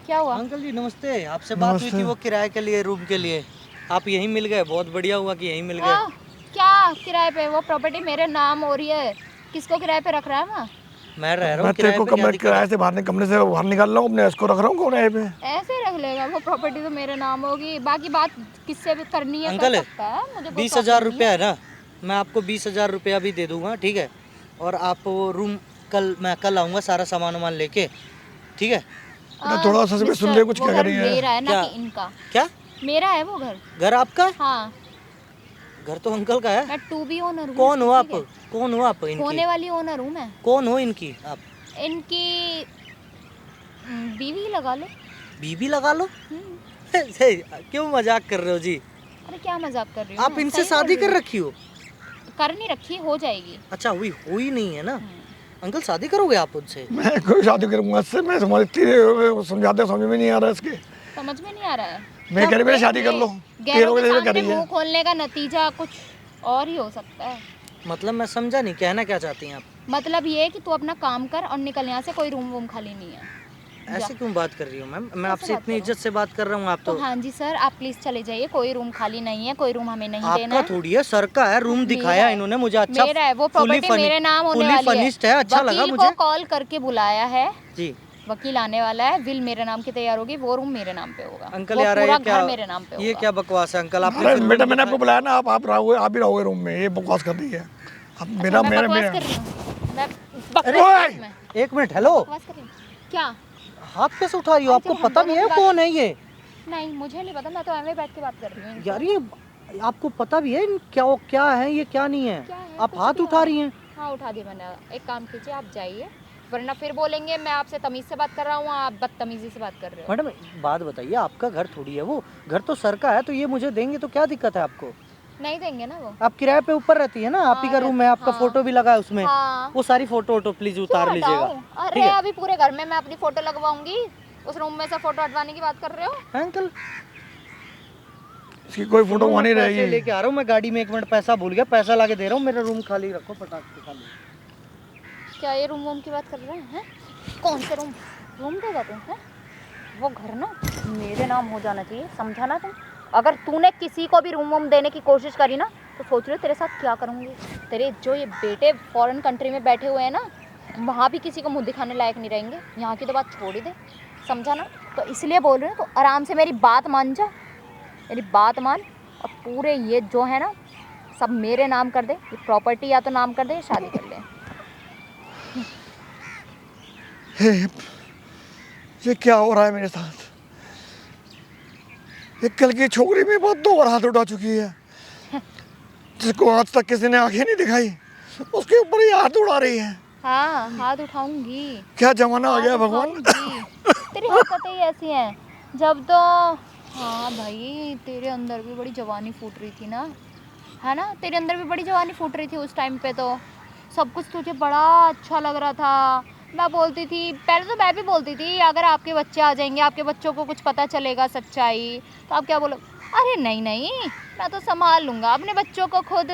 Speaker 3: क्या हुआ?
Speaker 1: अंकल जी नमस्ते, आपसे बात हुई थी वो किराए के लिए, रूम के लिए, आप यहीं मिल गए, बहुत बढ़िया हुआ कि यहीं मिल गए।
Speaker 3: हाँ, क्या किराए पे? वो प्रॉपर्टी मेरे नाम हो रही है, किसको किराए पे रख रहा है वहाँ?
Speaker 1: मैं रह रहा
Speaker 2: मैं
Speaker 1: हूँ
Speaker 2: तेरे
Speaker 1: किराए
Speaker 2: को
Speaker 1: पे, क्या
Speaker 2: कमरे
Speaker 1: दिक्कत
Speaker 2: किराए
Speaker 1: है?
Speaker 2: से बाहर कमरे से बाहर निकाल रहा हूँ, अपने इसको रख रहा हूँ किराए पे।
Speaker 3: ऐसे ही रख लेगा, वो प्रॉपर्टी तो मेरे नाम होगी, बाकी बात किससे भी करनी है
Speaker 1: अंकल
Speaker 3: कर सकता है, मुझे कोई
Speaker 1: 20,000
Speaker 3: प्रॉब्लम नहीं
Speaker 1: रुपया है ना, मैं आपको 20,000 रुपया भी दे दूंगा, ठीक है, और आप वो रूम मैं कल आऊँगा सारा सामान वामान लेके, ठीक है।
Speaker 2: बेटा थोड़ा सा भी सुन ले, कुछ
Speaker 3: वो
Speaker 2: क्या
Speaker 3: घर
Speaker 2: करी है।
Speaker 3: मेरा है ना
Speaker 1: क्या?
Speaker 3: कि इनका?
Speaker 1: क्या
Speaker 3: मेरा है वो घर।
Speaker 1: घर आपका है?
Speaker 3: हाँ,
Speaker 1: घर तो अंकल का है।
Speaker 3: मैं टू बी ओनर हूँ।
Speaker 1: कौन हो
Speaker 3: इसकी,
Speaker 1: आप?
Speaker 3: ठीक है?
Speaker 1: कौन हो आप इनकी?
Speaker 3: होने वाली ओनर हूँ मैं
Speaker 1: कौन हो इनकी आप?
Speaker 3: इनकी। बीवी लगा लो।
Speaker 1: बीबी लगा लो।
Speaker 3: हम्म,
Speaker 1: क्यों मजाक कर रहे हो जी?
Speaker 3: अरे क्या मजाक कर रही हूँ,
Speaker 1: आप इनसे
Speaker 3: सही
Speaker 1: शादी
Speaker 3: बोल
Speaker 1: कर
Speaker 3: रही
Speaker 1: रखी हो?
Speaker 3: हूँ। कर नहीं रखी, हो जाएगी।
Speaker 1: अच्छा हुई नहीं है ना। अंकल शादी करोगे आप उनसे?
Speaker 2: मैं कोई शादी करूंगा इससे, मैं समझती समझाते समझ में नहीं आ रहा इसके।
Speaker 3: समझ में नहीं आ रहा है?
Speaker 2: मैं कह रही मेरी शादी कर लो,
Speaker 3: गैरों के
Speaker 2: तेरे
Speaker 3: सामने
Speaker 2: करी है।
Speaker 3: मुंह खोलने का नतीजा कुछ और ही हो सकता है।
Speaker 1: मतलब मैं समझा नहीं, कहना क्या चाहती हैं आप?
Speaker 3: मतलब ये है कि तू अपना काम कर और निकल यहाँ से, कोई रूम वूम खाली नहीं है।
Speaker 1: ऐसे क्यों बात कर रही हो मैम? मैं
Speaker 3: कैसे
Speaker 1: आपसे
Speaker 3: बात
Speaker 1: इतनी
Speaker 3: करूं?
Speaker 1: इज्जत से बात कर रहा हूँ, आप
Speaker 3: तो
Speaker 1: तो
Speaker 3: हाँ जी सर, आप प्लीज चले जाइए, कोई रूम खाली नहीं है, कोई रूम हमें नहीं देना
Speaker 1: आपका
Speaker 3: है।
Speaker 1: थोड़ी है, सर का है, रूम दिखाया
Speaker 3: है।
Speaker 1: इन्होंने मुझे, अच्छा
Speaker 3: मेरा है, वो प्रॉपर्टी मेरे नाम होने वाली है।
Speaker 1: फर्निश्ड है, अच्छा लगा
Speaker 3: वकील
Speaker 1: मुझे
Speaker 3: को कॉल करके बुलाया है,
Speaker 1: जी।
Speaker 3: वकील आने वाला है, विल मेरे नाम की तैयार होगी, वो रूम मेरे नाम पे होगा।
Speaker 1: अंकल
Speaker 3: वो
Speaker 1: यार
Speaker 3: पूरा
Speaker 1: ये क्या,
Speaker 3: घर मेरे नाम पे होगा।
Speaker 1: ये क्या बकवास है अंकल? आपने
Speaker 2: अरे
Speaker 1: फिर
Speaker 2: बेटा
Speaker 1: रूम
Speaker 2: मैंने आपको
Speaker 1: दिखाया-
Speaker 2: बुलाया ना, आप रहोगे, आप ही रहोगे रूम में, ये बकवास कर रही है। अब
Speaker 3: अच्छा,
Speaker 2: मेरा
Speaker 3: मैं
Speaker 2: मेरा
Speaker 3: बकवास
Speaker 2: मेरा
Speaker 3: कर रही हूँ, मैं
Speaker 1: अरे
Speaker 3: बकवास में
Speaker 1: एक मिनट, हेलो,
Speaker 3: बकवास कर रही हूँ। क्या?
Speaker 1: हाथ कैसे उठा रही हो?
Speaker 3: अच्छा,
Speaker 1: आपको
Speaker 3: हम
Speaker 1: पता भी
Speaker 3: दोनों
Speaker 1: है
Speaker 3: की
Speaker 1: कौन है ये?
Speaker 3: नहीं, मुझे नहीं पता, मैं तो ऐਵੇਂ बैठ के बात कर रही हूँ इनसे।
Speaker 1: यार ये आपको पता भी है क्या क्या है ये, क्या नहीं है?
Speaker 3: क्या है?
Speaker 1: आप
Speaker 3: कुछ
Speaker 1: हाथ
Speaker 3: भी
Speaker 1: उठा
Speaker 3: है।
Speaker 1: रही हैं।
Speaker 3: हाँ उठा दी मैंने। एक काम कीजिए, आप जाइए, वरना फिर बोलेंगे मैं आपसे तमीज से बात कर रहा हूँ, आप बदतमीजी से बात कर रहे हो।
Speaker 1: मैडम बात बताइए, आपका घर थोड़ी है वो, घर तो सर का है, तो ये मुझे देंगे तो क्या दिक्कत है आपको?
Speaker 3: नहीं देंगे ना वो।
Speaker 1: आप किराए पे ऊपर रहती है ना, आप ही का
Speaker 3: हाँ,
Speaker 1: रूम है, आपका
Speaker 3: हाँ।
Speaker 1: फोटो भी लगा है उसमें,
Speaker 3: हाँ।
Speaker 1: वो सारी फोटो प्लीज उतार
Speaker 3: क्यों
Speaker 1: लीजिएगा,
Speaker 3: हटाऊं?
Speaker 1: ठीक
Speaker 3: अरे
Speaker 1: है?
Speaker 3: अभी पूरे घर में मैं अपनी फोटो लगवाऊंगी, उस रूम में से फोटो हटवाने की बात कर रहे हो?
Speaker 1: अंकल
Speaker 2: इसकी कोई फोटो वहाँ नहीं
Speaker 1: पैसे
Speaker 2: रहेगी।
Speaker 1: लेके आ रहा हूँ मैं गाड़ी में, 1 मिनट, पैसा भूल गया, पैसा लाके दे रहा हूँ, मेरा रूम खाली रखो, फटाक से खाली।
Speaker 3: क्या ये रूम वूम की बात कर रहे हैं? कौन से रूम? रूम देगा तू है? वो घर ना मेरे नाम हो जाना चाहिए, समझा ना तुम? अगर तूने किसी को भी रूम वूम देने की कोशिश करी ना, तो सोच रहे हो तेरे साथ क्या करूँगी। तेरे जो ये बेटे फॉरेन कंट्री में बैठे हुए हैं ना, वहाँ भी किसी को मुँह दिखाने लायक नहीं रहेंगे। यहाँ की तो बात छोड़ ही दे, समझा ना? तो इसलिए बोल रही हूँ, तो आराम से मेरी बात मान जा, मेरी बात मान, और पूरे ये जो है ना सब मेरे नाम कर दे, ये प्रॉपर्टी या तो नाम कर दे या शादी कर ले।
Speaker 2: हे, ये क्या हो रहा है मेरे साथ? ये कल की छोकरी में बहुत 2 बार हाथ उठा चुकी है, जिसको आज तक किसी ने आंखें नहीं दिखाई, उसके ऊपर ही हाथ उड़ा रही है।
Speaker 3: हाँ हाथ उठाऊंगी,
Speaker 2: क्या जमाना आ गया
Speaker 3: हाथ
Speaker 2: भगवान।
Speaker 3: उठाऊंगी। तेरी हरकतें ही ऐसी हैं जब तो। हाँ भाई, तेरे अंदर भी बड़ी जवानी फूट रही थी ना, है ना? तेरे अंदर भी बड़ी जवानी फूट रही थी उस टाइम पे, तो सब कुछ तुझे बड़ा अच्छा लग रहा था। मैं बोलती थी, पहले तो मैं भी बोलती थी अगर आपके बच्चे आ जाएंगे, आपके बच्चों को कुछ पता चलेगा सच्चाई, तो आप क्या बोलो? अरे नहीं नहीं, मैं तो संभाल लूँगा अपने बच्चों को खुद,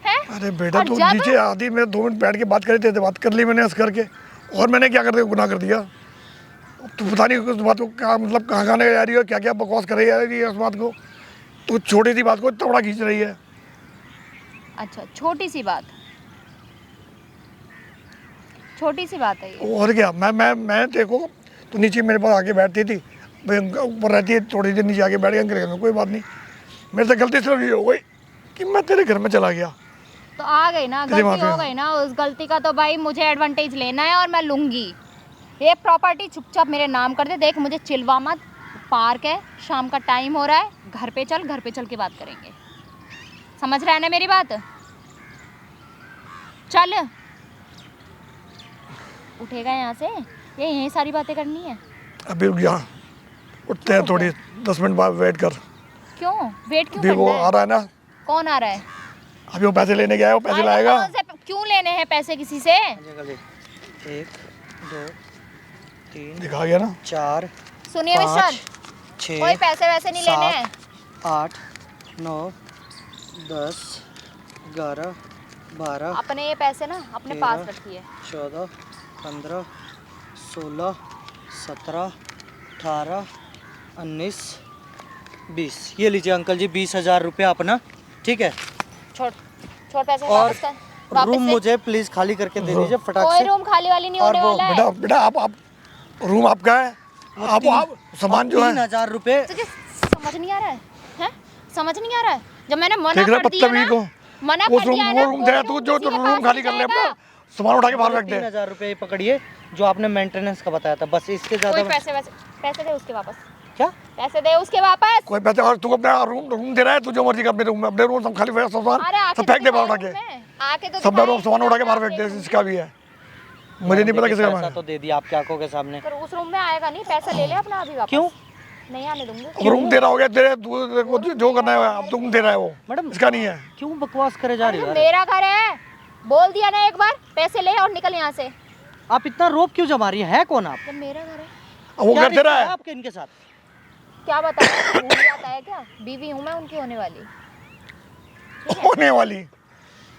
Speaker 3: है?
Speaker 2: अरे बेटा
Speaker 3: और
Speaker 2: तू
Speaker 3: जब-
Speaker 2: नीचे आती, मैं 2 मिनट बैठ के बात कर रही थी, बात कर ली मैंने हंस करके, और मैंने क्या कर दिया, गुनाह कर दिया। अब तू पता नहीं उस बात को क्या मतलब कहाँ कहाँ ले जा रही हो, क्या क्या बकवास कर रही है उस बात को। तू छोटी सी बात को इतना बड़ा खींच रही है।
Speaker 3: अच्छा छोटी सी बात, छोटी सी बात है ये।
Speaker 2: और क्या, मैं देखो, तो नीचे मेरे पास आके बैठती थी, भाई ऊपर रहती है, थोड़ी देर नीचे आके बैठ गया अंकल, कोई बात नहीं। मेरे से गलती सिर्फ ये हो गई कि मैं तेरे घर में चला गया।
Speaker 3: तो आ गई ना,
Speaker 2: तेरी
Speaker 3: गलती
Speaker 2: माफी।
Speaker 3: हो गई ना, उस गलती का तो भाई मुझे एडवांटेज लेना है और मैं लूँगी। ये प्रॉपर्टी चुपचाप मेरे नाम कर दे, देख मुझे चिल्वा मत, पार्क है, शाम का टाइम हो रहा है, घर पे चल के बात करेंगे, समझ रहा है ना मेरी बात? चल उठेगा यहाँ से, ये यही सारी बातें करनी है?
Speaker 2: अभी रुक जा, उठते हैं थोड़ी, 10 मिनट बाद वेट कर।
Speaker 3: क्यों वेट क्यों
Speaker 2: अभी वो
Speaker 3: करना
Speaker 2: आ
Speaker 3: है?
Speaker 2: रहा है ना,
Speaker 3: कौन आ रहा है?
Speaker 2: अभी वो पैसे लेने गया है, वो पैसे
Speaker 3: अरे
Speaker 2: लाएगा।
Speaker 3: कौन से क्यों लेने हैं पैसे किसी से?
Speaker 1: 1 2 3
Speaker 2: दिखा गया ना।
Speaker 1: 4
Speaker 3: सुनिए
Speaker 1: 5
Speaker 3: मिस्टर,
Speaker 1: 6
Speaker 3: कोई पैसे वैसे नहीं लेने हैं।
Speaker 1: 8 9 10 11 12
Speaker 3: अपने ये पैसे ना अपने पास रखिए।
Speaker 1: 14 15 16 17 18 19 20। ये लीजिए अंकल जी 20,000 रुपये अपना, ठीक है।
Speaker 3: छोड़ छोड़ पैसे
Speaker 1: और
Speaker 3: वापस कर, वापस
Speaker 1: रूम
Speaker 3: दे।
Speaker 1: मुझे प्लीज खाली करके दे दीजिए फटाक
Speaker 3: कोई
Speaker 1: से।
Speaker 3: रूम खाली वाली नहीं
Speaker 1: और
Speaker 3: होने
Speaker 1: वो
Speaker 3: वाला है।
Speaker 2: बेटा बेटा आप रूम आपका है, आप सामान जो है
Speaker 1: 3,000 रुपये।
Speaker 3: तुझे समझ नहीं आ रहा है? हैं? समझ नहीं आ रहा है? जब मैंने मना
Speaker 2: देख रहा
Speaker 3: कर दिया
Speaker 2: बदतमीज
Speaker 3: ना,
Speaker 2: को,
Speaker 3: मना
Speaker 2: वो
Speaker 3: कर दिया है ना,
Speaker 2: रूम दे रहा है, तू जो
Speaker 3: किसी के
Speaker 2: रूम
Speaker 3: पास
Speaker 2: खाली
Speaker 3: नहीं
Speaker 2: कर ले अपना,
Speaker 3: जाएगा।
Speaker 2: सामान उठा के बाहर रख दे।
Speaker 1: 3,000 रुपये पकड़िए जो आपने मेंटेनेंस का बताया था, बस इसके
Speaker 3: कोई
Speaker 1: ज्यादा।
Speaker 3: पैसे दे उसके वापस,
Speaker 1: क्या
Speaker 3: पैसे दे उसके वापस।
Speaker 2: कोई पैसे, और तू अपना रूम दे रहा है, तू जो मर्जी कर अपने रूम में, अपने रूम सब खाली सामान
Speaker 3: अरे आके
Speaker 2: सब फेंक दे बाहर
Speaker 3: दिखाए
Speaker 2: उठा के,
Speaker 3: रूम में, आके तो
Speaker 2: सब
Speaker 3: दिखाए।
Speaker 2: रूम सामान उठा के बाहर फेंक दे, इसका भी है, मुझे नहीं पता किसका
Speaker 1: पैसा
Speaker 2: है।
Speaker 1: तो दे दिया आपकी आंखों के सामने।
Speaker 3: पर उस रूम में आएगा नहीं, पैसा ले ले अपना अभी वापस।
Speaker 1: क्यों?
Speaker 3: नहीं आने दूंगी।
Speaker 2: अब रूम दे रहा हो गया तेरे, तू जो करना है अब तुम दे रहा है वो,
Speaker 1: मैडम
Speaker 2: इसका नहीं है।
Speaker 1: क्यों बकवास करे जा रही
Speaker 3: अरे
Speaker 1: हो?
Speaker 3: मेरा घर है, बोल दिया ना एक बार, पैसे ले और निकल यहाँ से।
Speaker 1: आप इतना रोप क्यों जमा रही है कौन आप?
Speaker 3: जब मेरा घर है,
Speaker 2: अब वो
Speaker 1: क्या
Speaker 2: घर
Speaker 1: रिश्ता
Speaker 2: तेरा
Speaker 1: है
Speaker 2: है,
Speaker 1: आपके इनके साथ?
Speaker 3: क्या बता भूल जाता है क्या? बीवी हूँ मैं उनकी होने वाली।
Speaker 2: होने वाली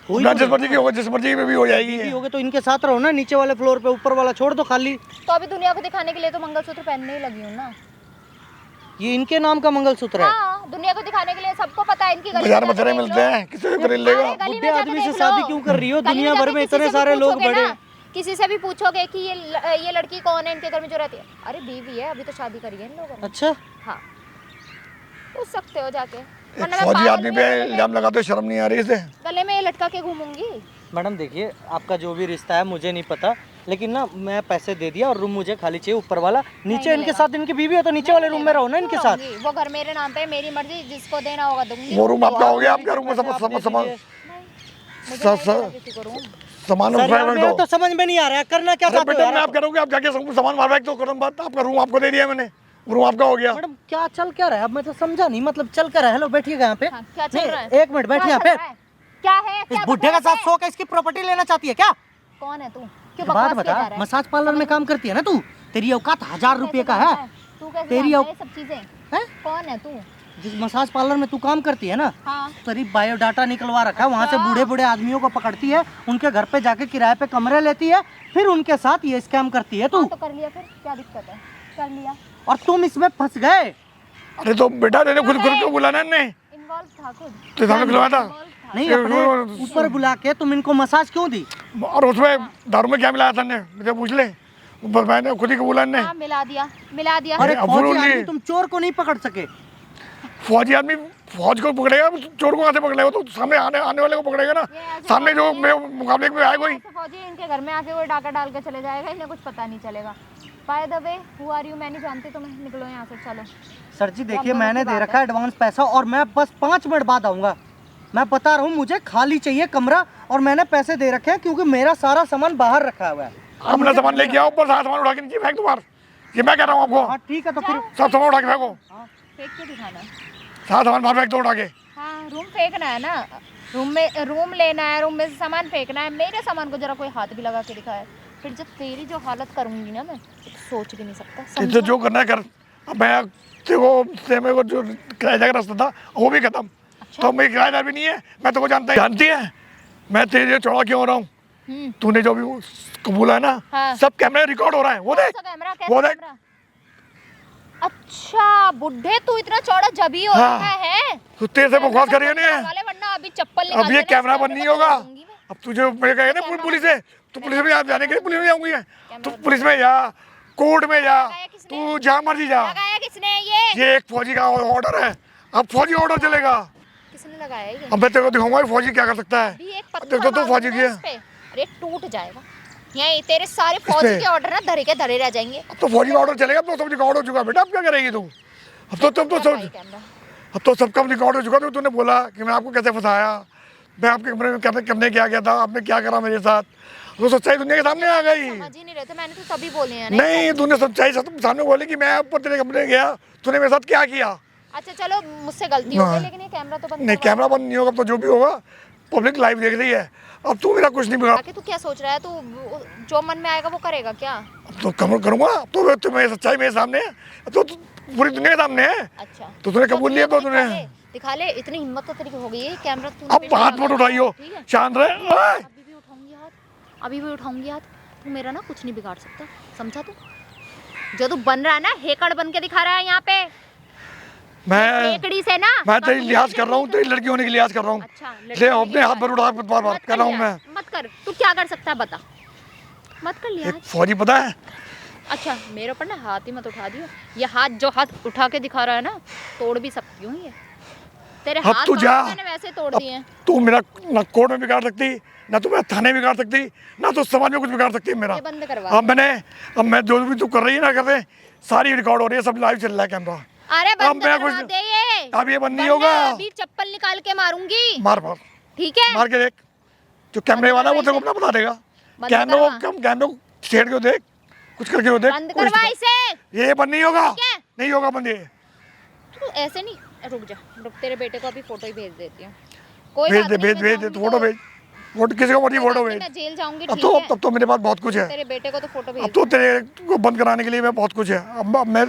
Speaker 1: हुई
Speaker 2: ना,
Speaker 1: तो
Speaker 2: जिस मर्जी की होगा, जिस मर्जी में भी हो जाएगी।
Speaker 1: बीवी होगे तो इनके साथ रहो ना, नीचे वाले फ्लोर पे, ऊपर वाला छोड़ दो खाली।
Speaker 3: तो अभी दुनिया को दिखाने के लिए तो मंगलसूत्र पहनने ही लगी हूँ ना।
Speaker 1: ये इनके नाम का मंगलसूत्र है।
Speaker 3: हाँ, दुनिया को दिखाने के लिए, सबको पता है इनकी गली
Speaker 2: बाजार
Speaker 3: में
Speaker 2: में
Speaker 3: जाके
Speaker 2: तेरे
Speaker 3: देख
Speaker 2: मिलते
Speaker 3: लो।
Speaker 2: हैं, किसी से खरीद लेगा।
Speaker 3: अरे गली
Speaker 1: बुढ़े
Speaker 3: में जाके
Speaker 1: आदमी से
Speaker 3: देख
Speaker 1: शादी
Speaker 3: लो।
Speaker 1: क्यों कर रही हो?
Speaker 3: गली में
Speaker 1: दुनिया भर
Speaker 3: जाके
Speaker 1: में
Speaker 3: किसी
Speaker 1: इतने
Speaker 3: से भी
Speaker 1: सारे लोग
Speaker 3: पूछोगे
Speaker 1: बड़े।
Speaker 3: ना, किसी से भी पूछोगे कि ये लड़की कौन है इनके घर में जो रहती है, अरे बीवी है, अभी तो शादी करी है इन लोगों ने।
Speaker 1: अच्छा
Speaker 3: हाँ, पूछ सकते हो जाके।
Speaker 2: एक
Speaker 3: वरना मैं
Speaker 2: फौजी
Speaker 3: पागल
Speaker 2: आदमी
Speaker 3: भी
Speaker 2: पे
Speaker 3: गले में-
Speaker 2: इल्जाम लगाते हो, शर्म नहीं आ रही इसे।
Speaker 3: गले में ये लटका के घूमूंगी।
Speaker 1: मैडम देखिए, आपका जो भी रिश्ता है मुझे नहीं पता, लेकिन ना मैं पैसे दे दिया और रूम मुझे खाली चाहिए ऊपर वाला। नीचे इनके
Speaker 3: मिलेगा।
Speaker 1: साथ इनकी बीवी हो तो नीचे वाले रूम में रहो ना इनके
Speaker 3: क्यों
Speaker 1: साथ।
Speaker 3: रहूंगी? वो घर मेरे नाम पे है, मेरी मर्जी, जिसको देना होगा दूंगी।
Speaker 2: वो रूम आपका हो गया, आपका रूम में
Speaker 1: पैसे आप दे
Speaker 2: सामान
Speaker 1: दीजिए।
Speaker 3: मुझे
Speaker 2: सर,
Speaker 3: नहीं
Speaker 2: सर।
Speaker 3: देना किसी को रूम।
Speaker 2: सामान
Speaker 1: सर
Speaker 2: उठाए
Speaker 1: यार,
Speaker 2: बैठ
Speaker 1: मेरा
Speaker 2: दो।
Speaker 1: तो समझ में नहीं आ रहा है, करना क्या
Speaker 2: अरे
Speaker 1: चाहते हो
Speaker 2: बेटा
Speaker 1: यार
Speaker 2: मैं
Speaker 1: आप?
Speaker 2: आप करोगे, आप जाके सामान मार बैठ दो, करम बात। आपका रूम आपको दे दिया मैंने, रूम आपका हो गया।
Speaker 1: मैडम क्या चल क्या रहा है? अब मैं तो समझा नहीं, मतलब चल क्या रहा है? हेलो बैठिएगा यहाँ पे।
Speaker 3: हाँ, क्या चल
Speaker 1: नहीं,
Speaker 3: रहा है?
Speaker 1: 1 मिनट बैठिए
Speaker 3: क्या
Speaker 1: यहाँ
Speaker 3: चल
Speaker 1: पे।
Speaker 3: रहा है? क्या है?
Speaker 1: इस
Speaker 3: क्या
Speaker 1: बुढ़े का
Speaker 3: बकवास
Speaker 1: साथ
Speaker 3: है?
Speaker 1: सो का इसकी प्रॉपर्टी लेना चाहती है क्या?
Speaker 3: कौन है तू? क्यों
Speaker 1: बात
Speaker 3: बकवास किया
Speaker 1: बता,
Speaker 3: जा रहा है?
Speaker 1: मसाज पार्लर में काम करती है ना तू? तेरी औकात 1,000 रुपए का है।
Speaker 3: तू कैसे
Speaker 1: तेरी
Speaker 3: जानता
Speaker 1: औ-
Speaker 3: है ये सब चीजें?
Speaker 1: हैं?
Speaker 3: कौन है तू?
Speaker 1: जिस मसाज पार्लर में तू काम करती है ना,
Speaker 3: हाँ,
Speaker 1: तेरी बायोडाटा निकलवा रखा है, वहाँ से
Speaker 3: अच्छा।
Speaker 1: बूढ़े बूढ़े आदमियों को पकड़ती है, उनके घर पे जाके किराए पे कमरे लेती है, फिर उनके साथ ये स्कैम करती है तू।
Speaker 3: हाँ, तो कर लिया, फिर क्या दिक्कत है? कर लिया।
Speaker 1: और तुम इसमें फंस गए।
Speaker 2: अरे तो बेटा तेने खुद खुद को बुलाना है ने,
Speaker 3: इन्वॉल्व था खुद।
Speaker 2: तो सामने खिलवाया था।
Speaker 3: Involved था।
Speaker 1: नहीं, अपने ऊपर बुला के तुम इनको मसाज क्यों दी?
Speaker 2: और उसमें दारू में क्या मिलाया था ने, मुझे पूछ ले। ऊपर मैंने खुद ही कबूला ने।
Speaker 3: हाँ, मिला दिया, मिला दिया।
Speaker 1: अरे
Speaker 2: अब
Speaker 1: फौजी
Speaker 2: बोल
Speaker 1: आदमी
Speaker 2: ली।
Speaker 1: तुम चोर को नहीं पकड़ सके।
Speaker 2: फौजी आदमी फौज को पकड़ेगा, चोर को कहाँ से पकड़ेगा? वो तो सामने आने वाले को पकड़ेगा ना,
Speaker 3: ये ऐसे
Speaker 2: सामने जो
Speaker 3: फौजी हैं।
Speaker 2: मुकाबले में आए कोई।
Speaker 3: ऐसे फौजी इनके घर में आके वो डाका डाल के चले जाएगा, इन्हें कुछ पता नहीं चलेगा। By the way, who are you? मैं नहीं जानती तुम्हें, निकलो यहाँ से, चलो।
Speaker 1: सर जी देखिए,
Speaker 3: दोनों
Speaker 1: मैंने
Speaker 3: की
Speaker 1: दे
Speaker 3: बात
Speaker 1: रखा है एडवांस पैसा और मैं बस 5 मिनट बाद आऊँगा। मैं बता रहा हूँ, मुझे खाली चाहिए कमरा और मैंने पैसे दे रखे हैं क्योंकि मेरा सारा सामान बाहर रखा हुआ है।
Speaker 2: अपना सामान लेके आओ, ऊपर सारा सामान उठा के नीचे फेंक दो बाहर। ये मैं कह रहा हूँ आपको,
Speaker 1: हाँ ठीक है, तो फिर
Speaker 2: सब सामान उठा के फेंको,
Speaker 3: फेंक के दिखाना।
Speaker 2: सारा सामान बाहर फेंक दो उठा के।
Speaker 3: हाँ, रूम फेंकना है ना, रूम लेना है, रूम में से सामान फेंकना है। मेरे सामान को जरा कोई हाथ भी लगा के दिखाए, फिर जब तेरी जो हालत करूंगी ना मैं, तो सोच भी नहीं सकता।
Speaker 2: इससे
Speaker 3: समझा?
Speaker 2: जो करना है कर। अब मैं देखो मेरे को जो किराएदार का रास्ता था वो भी खत्म। तो मेरी किराएदार भी नहीं है, मैं तो को जानती है मैं तेरे लिए चौड़ा क्यों हो रहा हूँ।
Speaker 3: हम्म,
Speaker 2: तूने जो भी कबूला है ना,
Speaker 3: हाँ।
Speaker 2: सब कैमरे रिकॉर्ड हो रहा है, वो देख
Speaker 3: कौन सा कैमरा?
Speaker 2: वो
Speaker 3: कैसा
Speaker 2: देख।
Speaker 3: कैमरा? अच्छा बुढ़े, तू इतना चौड़ा जबी हो
Speaker 2: हाँ।
Speaker 3: रखा है।
Speaker 2: तू तेरे से बकवास कर रही है
Speaker 3: कैमरा
Speaker 2: नहीं।
Speaker 3: वाले, वरना अभी चप्पल
Speaker 2: अब
Speaker 3: निकाल
Speaker 2: ये
Speaker 3: के ना
Speaker 2: कैमरा
Speaker 3: इस
Speaker 2: बंद नहीं
Speaker 3: कैमरे को
Speaker 2: होगा।
Speaker 3: तोड़ दूंगी मैं।
Speaker 2: अब तुझे मैं कहे ना
Speaker 3: कैमरा
Speaker 2: पुलिस है, तो पुलिस में आप जाने के लिए पुलिस में जाऊंगी। तो
Speaker 3: कैमरा
Speaker 2: पुलिस में जा, कोर्ट में जा,
Speaker 3: लगाया किसने?
Speaker 2: तू जहाँ मर्जी जा।
Speaker 3: लगाया किसने ये?
Speaker 2: ये एक फौजी का ऑर्डर है, अब फौजी ऑर्डर चलेगा।
Speaker 3: किसने लगाया ये?
Speaker 2: अब मैं तेरे को दिखाऊंगा कि फौजी क्या कर सकता है।
Speaker 3: भी एक पत्थर
Speaker 2: देख तो तू
Speaker 3: मारूंगी
Speaker 2: फौजी
Speaker 3: ना
Speaker 2: की है।
Speaker 3: इस पे, अरे टूट जाएगा। यही तेरे सारे फौजी
Speaker 2: पे?
Speaker 3: के ऑर्डर ना धरे के धरे रह जाएंगे।
Speaker 2: अब तो फौजी का ऑर्डर चलेगा, अब तो सब रिकॉर्ड हो चुका है बेटा। अब क्या करेगी तू? अब तो तुम तो
Speaker 3: क्या
Speaker 2: सब
Speaker 3: भाई कैमरा?
Speaker 2: अब तो सबका रिकॉर्ड हो चुका। तो तूने बोला कि मैं आपको कैसे फंसाया, मैं आपके कमरे में कैसे क्या किया था, आपने क्या करा मेरे साथ। तो सच्चाई दुनिया के सामने आ गई।
Speaker 3: समझ ही नहीं रहे थे, मैंने तो तभी बोले हैं
Speaker 2: नहीं, तूने सच्चाई सामने बोली कि मैं ऊपर तेरे कमरे गया, तूने मेरे साथ क्या किया।
Speaker 3: अच्छा चलो मुझसे गलती हो गई, लेकिन ये कैमरा तो बंद
Speaker 2: नहीं,
Speaker 3: करवा।
Speaker 2: कैमरा बंद नहीं होगा तो जो भी होगा पब्लिक लाइव देख रही है। अब तू मेरा कुछ नहीं बिगाड़।
Speaker 3: आके तू क्या सोच रहा है, तू जो मन में आएगा वो करेगा क्या?
Speaker 2: तो कम करूँगा तो मेरी सच्चाई मेरे सामने है, तो पूरी दुनिया के सामने है।
Speaker 3: अच्छा
Speaker 2: तो तूने कबूल लिया तो तूने।
Speaker 3: दिखा ले, इतनी हिम्मत तो तेरी हो गई है, कैमरा तू
Speaker 2: अब हाथ मत उठाइयो, शांत रहे।
Speaker 3: अभी भी उठाऊंगी हाथ, अभी भी उठाऊंगी हाथ। तू मेरा ना कुछ नहीं बिगाड़ सकता, समझा तू? जो तू बन रहा है ना, हेकड़ बन के दिखा रहा है यहाँ पे हेकड़ी से ना।
Speaker 2: मैं तेरी लिहाज कर रहा हूँ, तेरी लड़की होने की लिहाज कर रहा हूँ।
Speaker 3: अच्छा,
Speaker 2: ले अपने हाथ पर उठा बार कर रहा हूँ मैं।
Speaker 3: मत कर, तू क्या कर सकता है बता, मत कर लिया।
Speaker 2: एक फौजी पता है।
Speaker 3: अच्छा मेरे ऊपर ना हाथ ही मत उठा दियो, ये हाथ जो हाथ उठा के दिखा रहा है ना, तोड़ भी सकती हूँ ये तेरे
Speaker 2: अब
Speaker 3: हाथ।
Speaker 2: तू जा,
Speaker 3: मैंने वैसे तोड़ दिए हैं।
Speaker 2: तू मेरा ना कोर्ट में बिगाड़ सकती, ना तू मेरा थाने में बिगाड़ सकती, ना तो समाज में कुछ बिगाड़ सकती है मेरा।
Speaker 3: ये बंद करवा।
Speaker 2: अब मैं जो भी तू कर रही है ना, कर रहे सारी रिकॉर्ड हो रही है, सब लाइव चल रहा है कैमरा।
Speaker 3: अरे
Speaker 2: अब
Speaker 3: बंद
Speaker 2: मैं
Speaker 3: करवा
Speaker 2: कुछ-
Speaker 3: दे ये।
Speaker 2: अब ये बंद नहीं होगा।
Speaker 3: अभी चप्पल निकाल के मारूंगी।
Speaker 2: मार
Speaker 3: ठीक है,
Speaker 2: मार के देख, जो कैमरे वाला है वो तेरे को अपना बता देगा।
Speaker 3: बंद
Speaker 2: कैमरे
Speaker 3: करवा।
Speaker 2: को छेड़ के देख, कुछ करके वो देख।
Speaker 3: बंद
Speaker 2: कोई
Speaker 3: करवा
Speaker 2: इस्तेमाल-
Speaker 3: इसे।
Speaker 2: ये बंद नहीं होगा,
Speaker 3: ठीक है?
Speaker 2: नहीं होगा बंद ये।
Speaker 3: तू ऐसे नहीं, रुक जा, रुक, तेरे बेटे को अभी फोटो ही भेज देती हूँ। कोई
Speaker 2: भेज
Speaker 3: बात
Speaker 2: दे
Speaker 3: नहीं,
Speaker 2: भेज
Speaker 3: मैं
Speaker 2: भेज दे,
Speaker 3: जाऊंगी
Speaker 2: फोटो
Speaker 3: तो-
Speaker 2: भेज, फोटो किसी को मर्जी
Speaker 3: कोई
Speaker 2: फोटो
Speaker 3: बात नहीं,
Speaker 2: भेज।
Speaker 3: मैं जेल जाऊंगी।
Speaker 2: अब
Speaker 3: ठीक
Speaker 2: तो
Speaker 3: है,
Speaker 2: तब तो मेरे पास बहुत कुछ है।
Speaker 3: तेरे बेटे को तो फोटो भेज
Speaker 2: अब तो तेरे को बंद कराने के लिए मैं बहुत कुछ है। अब मैं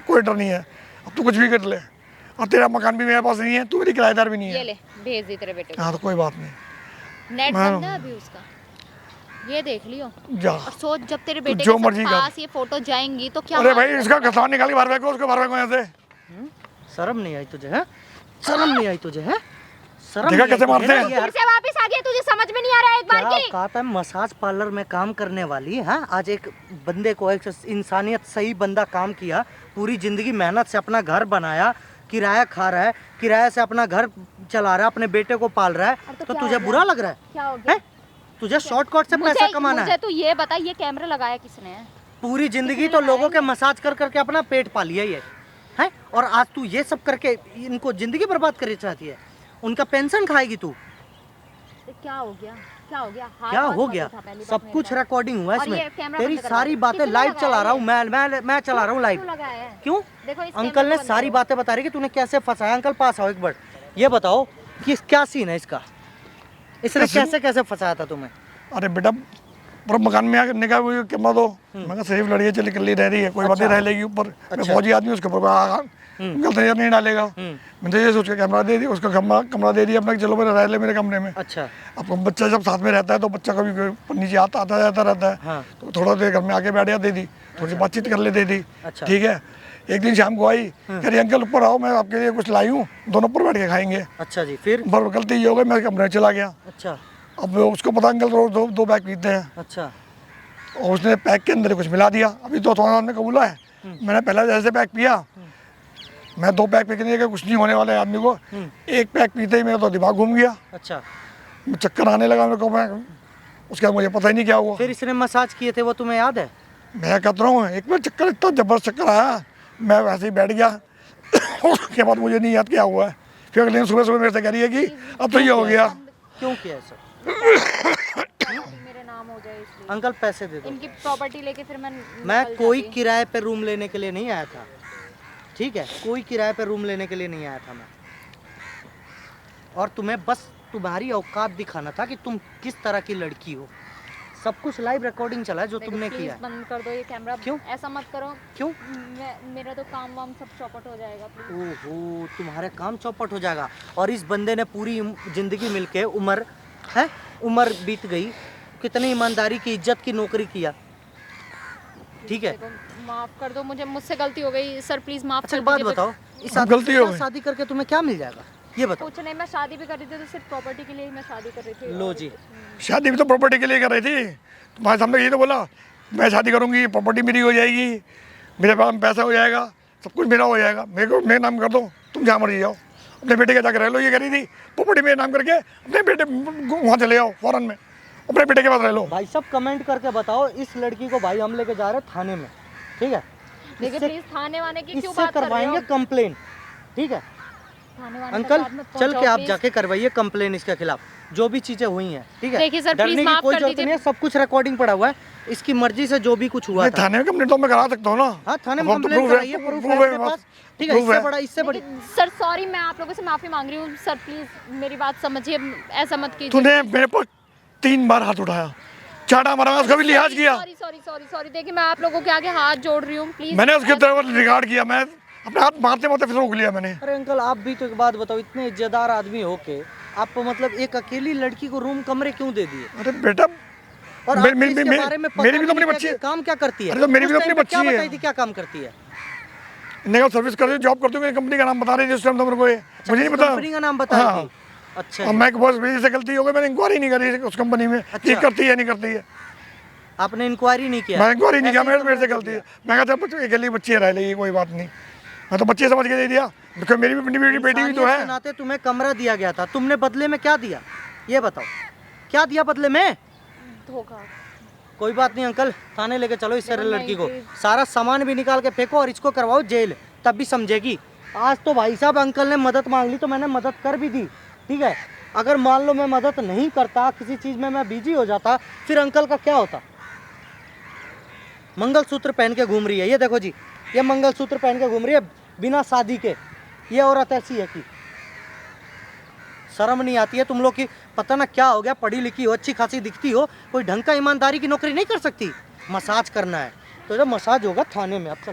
Speaker 2: कोई डर नहीं है, अब तू कुछ भी कर ले। और तेरा मकान भी मेरे पास नहीं है, तू मेरी किराएदार भी नहीं
Speaker 3: ये
Speaker 2: है।
Speaker 3: ले, भेज दी तेरे बेटे को।
Speaker 2: हाँ तो कोई बात नहीं,
Speaker 3: नेट
Speaker 2: मैं-
Speaker 3: बंद है अभी उसका, ये देख लियो।
Speaker 2: जा।
Speaker 3: और सोच, जब तेरे बेटे
Speaker 2: जो
Speaker 3: के
Speaker 2: मर्जी कर।
Speaker 3: पास ये फोटो जाएंगी तो क्या
Speaker 2: अरे
Speaker 3: हाल
Speaker 2: भाई,
Speaker 3: होगा?
Speaker 2: इसका घसान निकाल के बाहर फेंको, उसको बाहर फेंको यहाँ से।
Speaker 1: शर्म नहीं आई तुझे है? शर्म नहीं आई तुझे है? शर्म
Speaker 2: देखा
Speaker 1: नहीं आई
Speaker 2: कैसे
Speaker 1: तुझे
Speaker 2: मारते
Speaker 1: ना?
Speaker 2: हैं?
Speaker 1: ये हर-
Speaker 3: फिर से वापस आ गया, तुझे समझ में नहीं आ रहा है एक बार
Speaker 1: क्या
Speaker 3: की?
Speaker 1: कहा था, मसाज पार्लर में काम करने वाली है। आज एक बंदे को, एक इंसानियत सही बंदा काम किया, पूरी जिंदगी मेहनत से अपना घर बनाया, किराया खा रहा है, किराया से अपना घर चला रहा है, अपने बेटे को पाल रहा है,
Speaker 3: तो
Speaker 1: तो
Speaker 3: क्या
Speaker 1: तुझे
Speaker 3: हो गया?
Speaker 1: बुरा लग रहा है?
Speaker 3: क्या हो गया?
Speaker 1: हैं? तुझे शॉर्टकट से पैसा कमाना
Speaker 3: मुझे
Speaker 1: है।
Speaker 3: तो ये बता, ये कैमरा लगाया किसने है?
Speaker 1: पूरी जिंदगी तो लोगों के मसाज कर करके अपना पेट पालिया ये है, और आज तू ये सब करके इनको जिंदगी बर्बाद करनी चाहती है। उनका पेंशन खाएगी तू।
Speaker 3: तो क्या हो गया, क्या हो गया? हाथ
Speaker 1: क्या
Speaker 3: मत
Speaker 1: हो
Speaker 3: मत
Speaker 1: गया?
Speaker 3: उठा पहली बात
Speaker 1: सब
Speaker 3: मेरे
Speaker 1: कुछ
Speaker 3: पास।
Speaker 1: रिकॉर्डिंग हुआ है
Speaker 3: और ये
Speaker 1: इसमें।
Speaker 3: कैमरा
Speaker 1: तेरी
Speaker 3: बंद करवा
Speaker 1: सारी
Speaker 3: दो।
Speaker 1: बातें
Speaker 3: किसने
Speaker 1: लाइव
Speaker 3: लगाया
Speaker 1: चला रहा
Speaker 3: ये?
Speaker 1: हूँ मैं चला रहा हूँ लाइव।
Speaker 3: क्यों लगाया है?
Speaker 1: क्यों?
Speaker 3: देखो इस
Speaker 1: अंकल
Speaker 3: कैमरे
Speaker 1: ने
Speaker 3: को बंद
Speaker 1: सारी
Speaker 3: करो।
Speaker 1: बातें बता रही कि तूने कैसे फंसाया। अंकल पास आओ एक बार, ये बताओ कि क्या सीन है इसका, इसने कैसे कैसे फंसाया था तुम्हें?
Speaker 2: अरे बेटा, पूरा मकान में आकर निकाह हुई कैमरा दो। मैं कहा सिर्फ लड़की चली कल्ली रह रही है, कोई बात नहीं, रह लेगी ऊपर। मैं
Speaker 1: अच्छा।
Speaker 2: फौजी आदमी, उसके ऊपर गलत नजर नहीं डालेगा। मैंने ये सोच के कैमरा दे दिया, उसका कमरा दे दिया अपना, चलो मेरा रह ले मेरे कमरे में।
Speaker 1: अच्छा।
Speaker 2: अब बच्चा जब साथ में रहता है तो बच्चा कभी कभी नीचे आता जाता रहता है।
Speaker 1: हाँ।
Speaker 2: तो थोड़ा देर घर में आके बैठ गया, दे दी, थोड़ी सी बातचीत कर ले, दे दी।
Speaker 1: अच्छा।
Speaker 2: ठीक है। एक दिन शाम को आई, कह रही अंकल ऊपर आओ, मैं आपके लिए कुछ लाई हूँ, दोनों ऊपर बैठ के खाएंगे।
Speaker 1: अच्छा जी, फिर?
Speaker 2: पर गलती ये हो गई, मैं कमरे में चला गया।
Speaker 1: अच्छा।
Speaker 2: अब उसको पता अंकल रोज दो बैग पीते हैं,
Speaker 1: अच्छा।
Speaker 2: और उसने पैक के अंदर कुछ मिला दिया। अभी तो थोड़ा ने कबूला है, मैंने पहले जैसे पैक पिया, मैं 2 पैक पीने के कुछ नहीं होने वाले आदमी को, 1 पैक पीते ही मेरा तो दिमाग घूम गया,
Speaker 1: अच्छा।
Speaker 2: चक्कर आने लगा मेरे को। मैं उसके बाद मुझे पता ही नहीं क्या हुआ।
Speaker 1: फिर इसने मसाज किए थे वो तुम्हें याद है?
Speaker 2: मैं कहता हूँ एक बार चक्कर, इतना जबरदस्त चक्कर आया, मैं वैसे ही बैठ गया। उसके बाद मुझे नहीं याद क्या हुआ है। फिर अगले दिन सुबह सुबह मेरे से कह रही है कि अब तो ये हो गया।
Speaker 1: क्यों किया ऐसा?
Speaker 3: मेरे नाम हो जाए इसलिए।
Speaker 1: अंकल पैसे दे दो।
Speaker 3: इनकी प्रॉपर्टी लेके फिर मैं
Speaker 1: मैं
Speaker 3: निकल
Speaker 1: कोई
Speaker 3: जाती।
Speaker 1: किराए पे रूम लेने के लिए नहीं आया था, ठीक है? कोई किराए पे रूम लेने के लिए नहीं आया था मैं, और तुम्हें बस तुम्हारी औकात दिखाना था कि तुम किस तरह की लड़की हो। सब कुछ लाइव रिकॉर्डिंग चला है जो
Speaker 3: देखो,
Speaker 1: तुमने
Speaker 3: प्लीज
Speaker 1: किया है।
Speaker 3: बंद कर दो ये कैमरा।
Speaker 1: क्यों?
Speaker 3: ऐसा मत करो,
Speaker 1: क्यों?
Speaker 3: मेरा तो काम वाम सब चौपट हो जाएगा प्लीज।
Speaker 1: ओहो, तुम्हारे काम चौपट हो जाएगा। और इस बंदे ने पूरी जिंदगी मिलके उम्र बीत गई, कितनी ईमानदारी की, इज्जत की नौकरी किया, ठीक है?
Speaker 3: देखो, माफ कर दो मुझे, मुझसे गलती हो गई सर, प्लीज माफ
Speaker 1: अच्छा
Speaker 3: कर
Speaker 1: एक बात
Speaker 3: दीजिए।
Speaker 1: बताओ, इस
Speaker 2: अब
Speaker 1: आदमी
Speaker 2: गलती
Speaker 1: के
Speaker 2: हो
Speaker 1: साथ
Speaker 2: गई।
Speaker 1: शादी करके तुम्हें क्या मिल जाएगा, ये बताओ।
Speaker 3: कुछ नहीं, मैं शादी भी कर रही थी तो सिर्फ प्रॉपर्टी के लिए ही मैं शादी कर रही थी।
Speaker 1: लो
Speaker 3: और
Speaker 1: जी।
Speaker 3: कुछ नहीं।
Speaker 2: शादी भी तो प्रॉपर्टी के लिए कर रही थी। तुम्हारे सामने यही तो बोला, मैं शादी करूँगी, प्रॉपर्टी मेरी हो जाएगी, मेरे पास पैसा हो जाएगा, सब कुछ मेरा हो जाएगा, मेरे को मेरे नाम कर दो, तुम जहाँ मर्जी जाओ, अपने बेटे के जाकर रह लो। ये कह रही थी प्रॉपर्टी मेरे नाम करके अपने बेटे वहाँ चले जाओ, फॉरेन में अपने बेटे के पास रह लो।
Speaker 1: भाई सब कमेंट करके बताओ, इस लड़की को भाई हम लेके जा रहे हैं थाने में, ठीक है?
Speaker 3: देखिए
Speaker 1: इससे-
Speaker 3: प्लीज थाने वाने की क्यों
Speaker 1: इससे
Speaker 3: बात कर रहे हो?
Speaker 1: करवाएंगे कंप्लेन, ठीक है?
Speaker 3: थाने वाले
Speaker 1: अंकल
Speaker 3: तक बाद में
Speaker 1: चल के
Speaker 3: पहुंचाओ,
Speaker 1: आप
Speaker 3: please।
Speaker 1: जाके करवाइए कंप्लेन इसके खिलाफ, जो भी चीजें हुई हैं, ठीक है।
Speaker 3: देखिए सर,
Speaker 1: डरने
Speaker 3: please
Speaker 1: की
Speaker 3: माफ
Speaker 1: कोई
Speaker 3: कर
Speaker 1: जरूरत
Speaker 3: दीजिए।
Speaker 1: नहीं है, सब कुछ रिकॉर्डिंग पड़ा हुआ है, इसकी मर्जी से जो भी कुछ हुआ
Speaker 2: नहीं,
Speaker 1: था।
Speaker 2: थाने में कंप्लेंट तो मैं करा सकता हूँ ना।
Speaker 1: हाँ थाने में
Speaker 2: अब हम तो
Speaker 1: कंप्लेन
Speaker 2: proof है,
Speaker 1: कराइए, प्रूफ
Speaker 2: proof
Speaker 1: है
Speaker 2: है
Speaker 1: अपने
Speaker 2: मेरे
Speaker 1: पास,
Speaker 2: पास,
Speaker 1: ठीक है।
Speaker 2: proof
Speaker 1: इससे
Speaker 2: है।
Speaker 1: बड़ा, इससे बड़ी
Speaker 3: लेकिन सर सॉरी, मैं आप लोगों से माफी मांग रही हूँ सर, प्लीज मेरी बात समझिए, ऐसा मत कीजिए।
Speaker 2: तूने मेरे पर 3 बार हाथ उठाया, चाटा मारा, उसका भी लिहाज किया।
Speaker 3: सॉरी सॉरी सॉरी सॉरी, देखिए मैं आप लोगों के आगे हाथ जोड़ रही हूँ, प्लीज।
Speaker 2: मैंने उसके तरफ रिगार्ड किया, मैं अपने हाथ मारते मारते फिर रोक लिया मैंने।
Speaker 1: अरे अंकल आप भी तो एक बात बताओ, इतने इज्जतदार आदमी हो के आप मतलब एक अकेली लड़की को रूम कमरे क्यों दे दिए?
Speaker 2: अरे बेटा,
Speaker 1: और
Speaker 2: मेरी-
Speaker 1: आपको
Speaker 2: मेरी-
Speaker 1: इसके
Speaker 2: मेरी-
Speaker 1: बारे में पता
Speaker 2: मेरी भी तो
Speaker 1: नहीं
Speaker 2: अपनी
Speaker 1: क्या
Speaker 2: बच्ची
Speaker 1: कि
Speaker 2: है।
Speaker 1: काम क्या करती है?
Speaker 2: अरे तो मेरी भी
Speaker 1: उस
Speaker 2: तो
Speaker 1: टाइम
Speaker 2: अपनी
Speaker 1: पे क्या
Speaker 2: बच्ची है।
Speaker 1: बताई थी क्या काम करती है?
Speaker 2: नहीं सर्विस करती जॉब करती हूँ, कंपनी का नाम बता रही थी उस टाइम तो मेरे को, ये मुझे नहीं पता।
Speaker 1: कंपनी का नाम बताया
Speaker 2: हाँ।
Speaker 1: थी? अच्छा
Speaker 2: और
Speaker 1: जी।
Speaker 2: मैं बस मेरी से गलती हो गई, मैंने इंक्वायरी नहीं करी उस कंपनी में कि
Speaker 1: अच्छा।
Speaker 2: करती है नहीं करती है।
Speaker 1: आपने इंक्वायरी नहीं किया?
Speaker 2: मैं इंक्वायरी नहीं किया,
Speaker 1: ऐसे ही
Speaker 2: मेरे से
Speaker 1: कंप्लेंट
Speaker 2: गलती
Speaker 1: कर
Speaker 2: है। मैं कहता बच्चे अकेली बच्ची रह लेगी, कोई बात नहीं, मैं तो बच्चे समझ के दे दिया, क्योंकि मेरी भी अपनी बेटी भी तो
Speaker 1: इंसानियत के
Speaker 2: है।
Speaker 1: नाते तुम्हें कमरा दिया गया था, तुमने बदले में क्या दिया ये बताओ, क्या दिया बदले में?
Speaker 3: धोखा।
Speaker 1: कोई बात नहीं अंकल, थाने लेके चलो इस
Speaker 3: नहीं,
Speaker 1: लड़की को,
Speaker 3: please।
Speaker 1: सारा सामान भी निकाल के फेंको और इसको करवाओ जेल, तब भी समझेगी। आज तो भाई साहब अंकल ने मदद मांग ली तो मैंने मदद कर भी दी, ठीक है। अगर मान लो मैं मदद नहीं करता, किसी चीज़ में मैं बिजी हो जाता, फिर अंकल का क्या होता? मंगलसूत्र पहन के घूम रही है, ये देखो जी, ये मंगलसूत्र पहन के घूम रही है बिना शादी के। ये औरत ऐसी है कि शर्म नहीं आती है तुम लोग की? पता ना क्या हो गया, पढ़ी लिखी हो, अच्छी खासी दिखती हो, कोई ढंग का ईमानदारी की नौकरी नहीं कर सकती? मसाज करना है तो जब मसाज होगा थाने में। अब चल।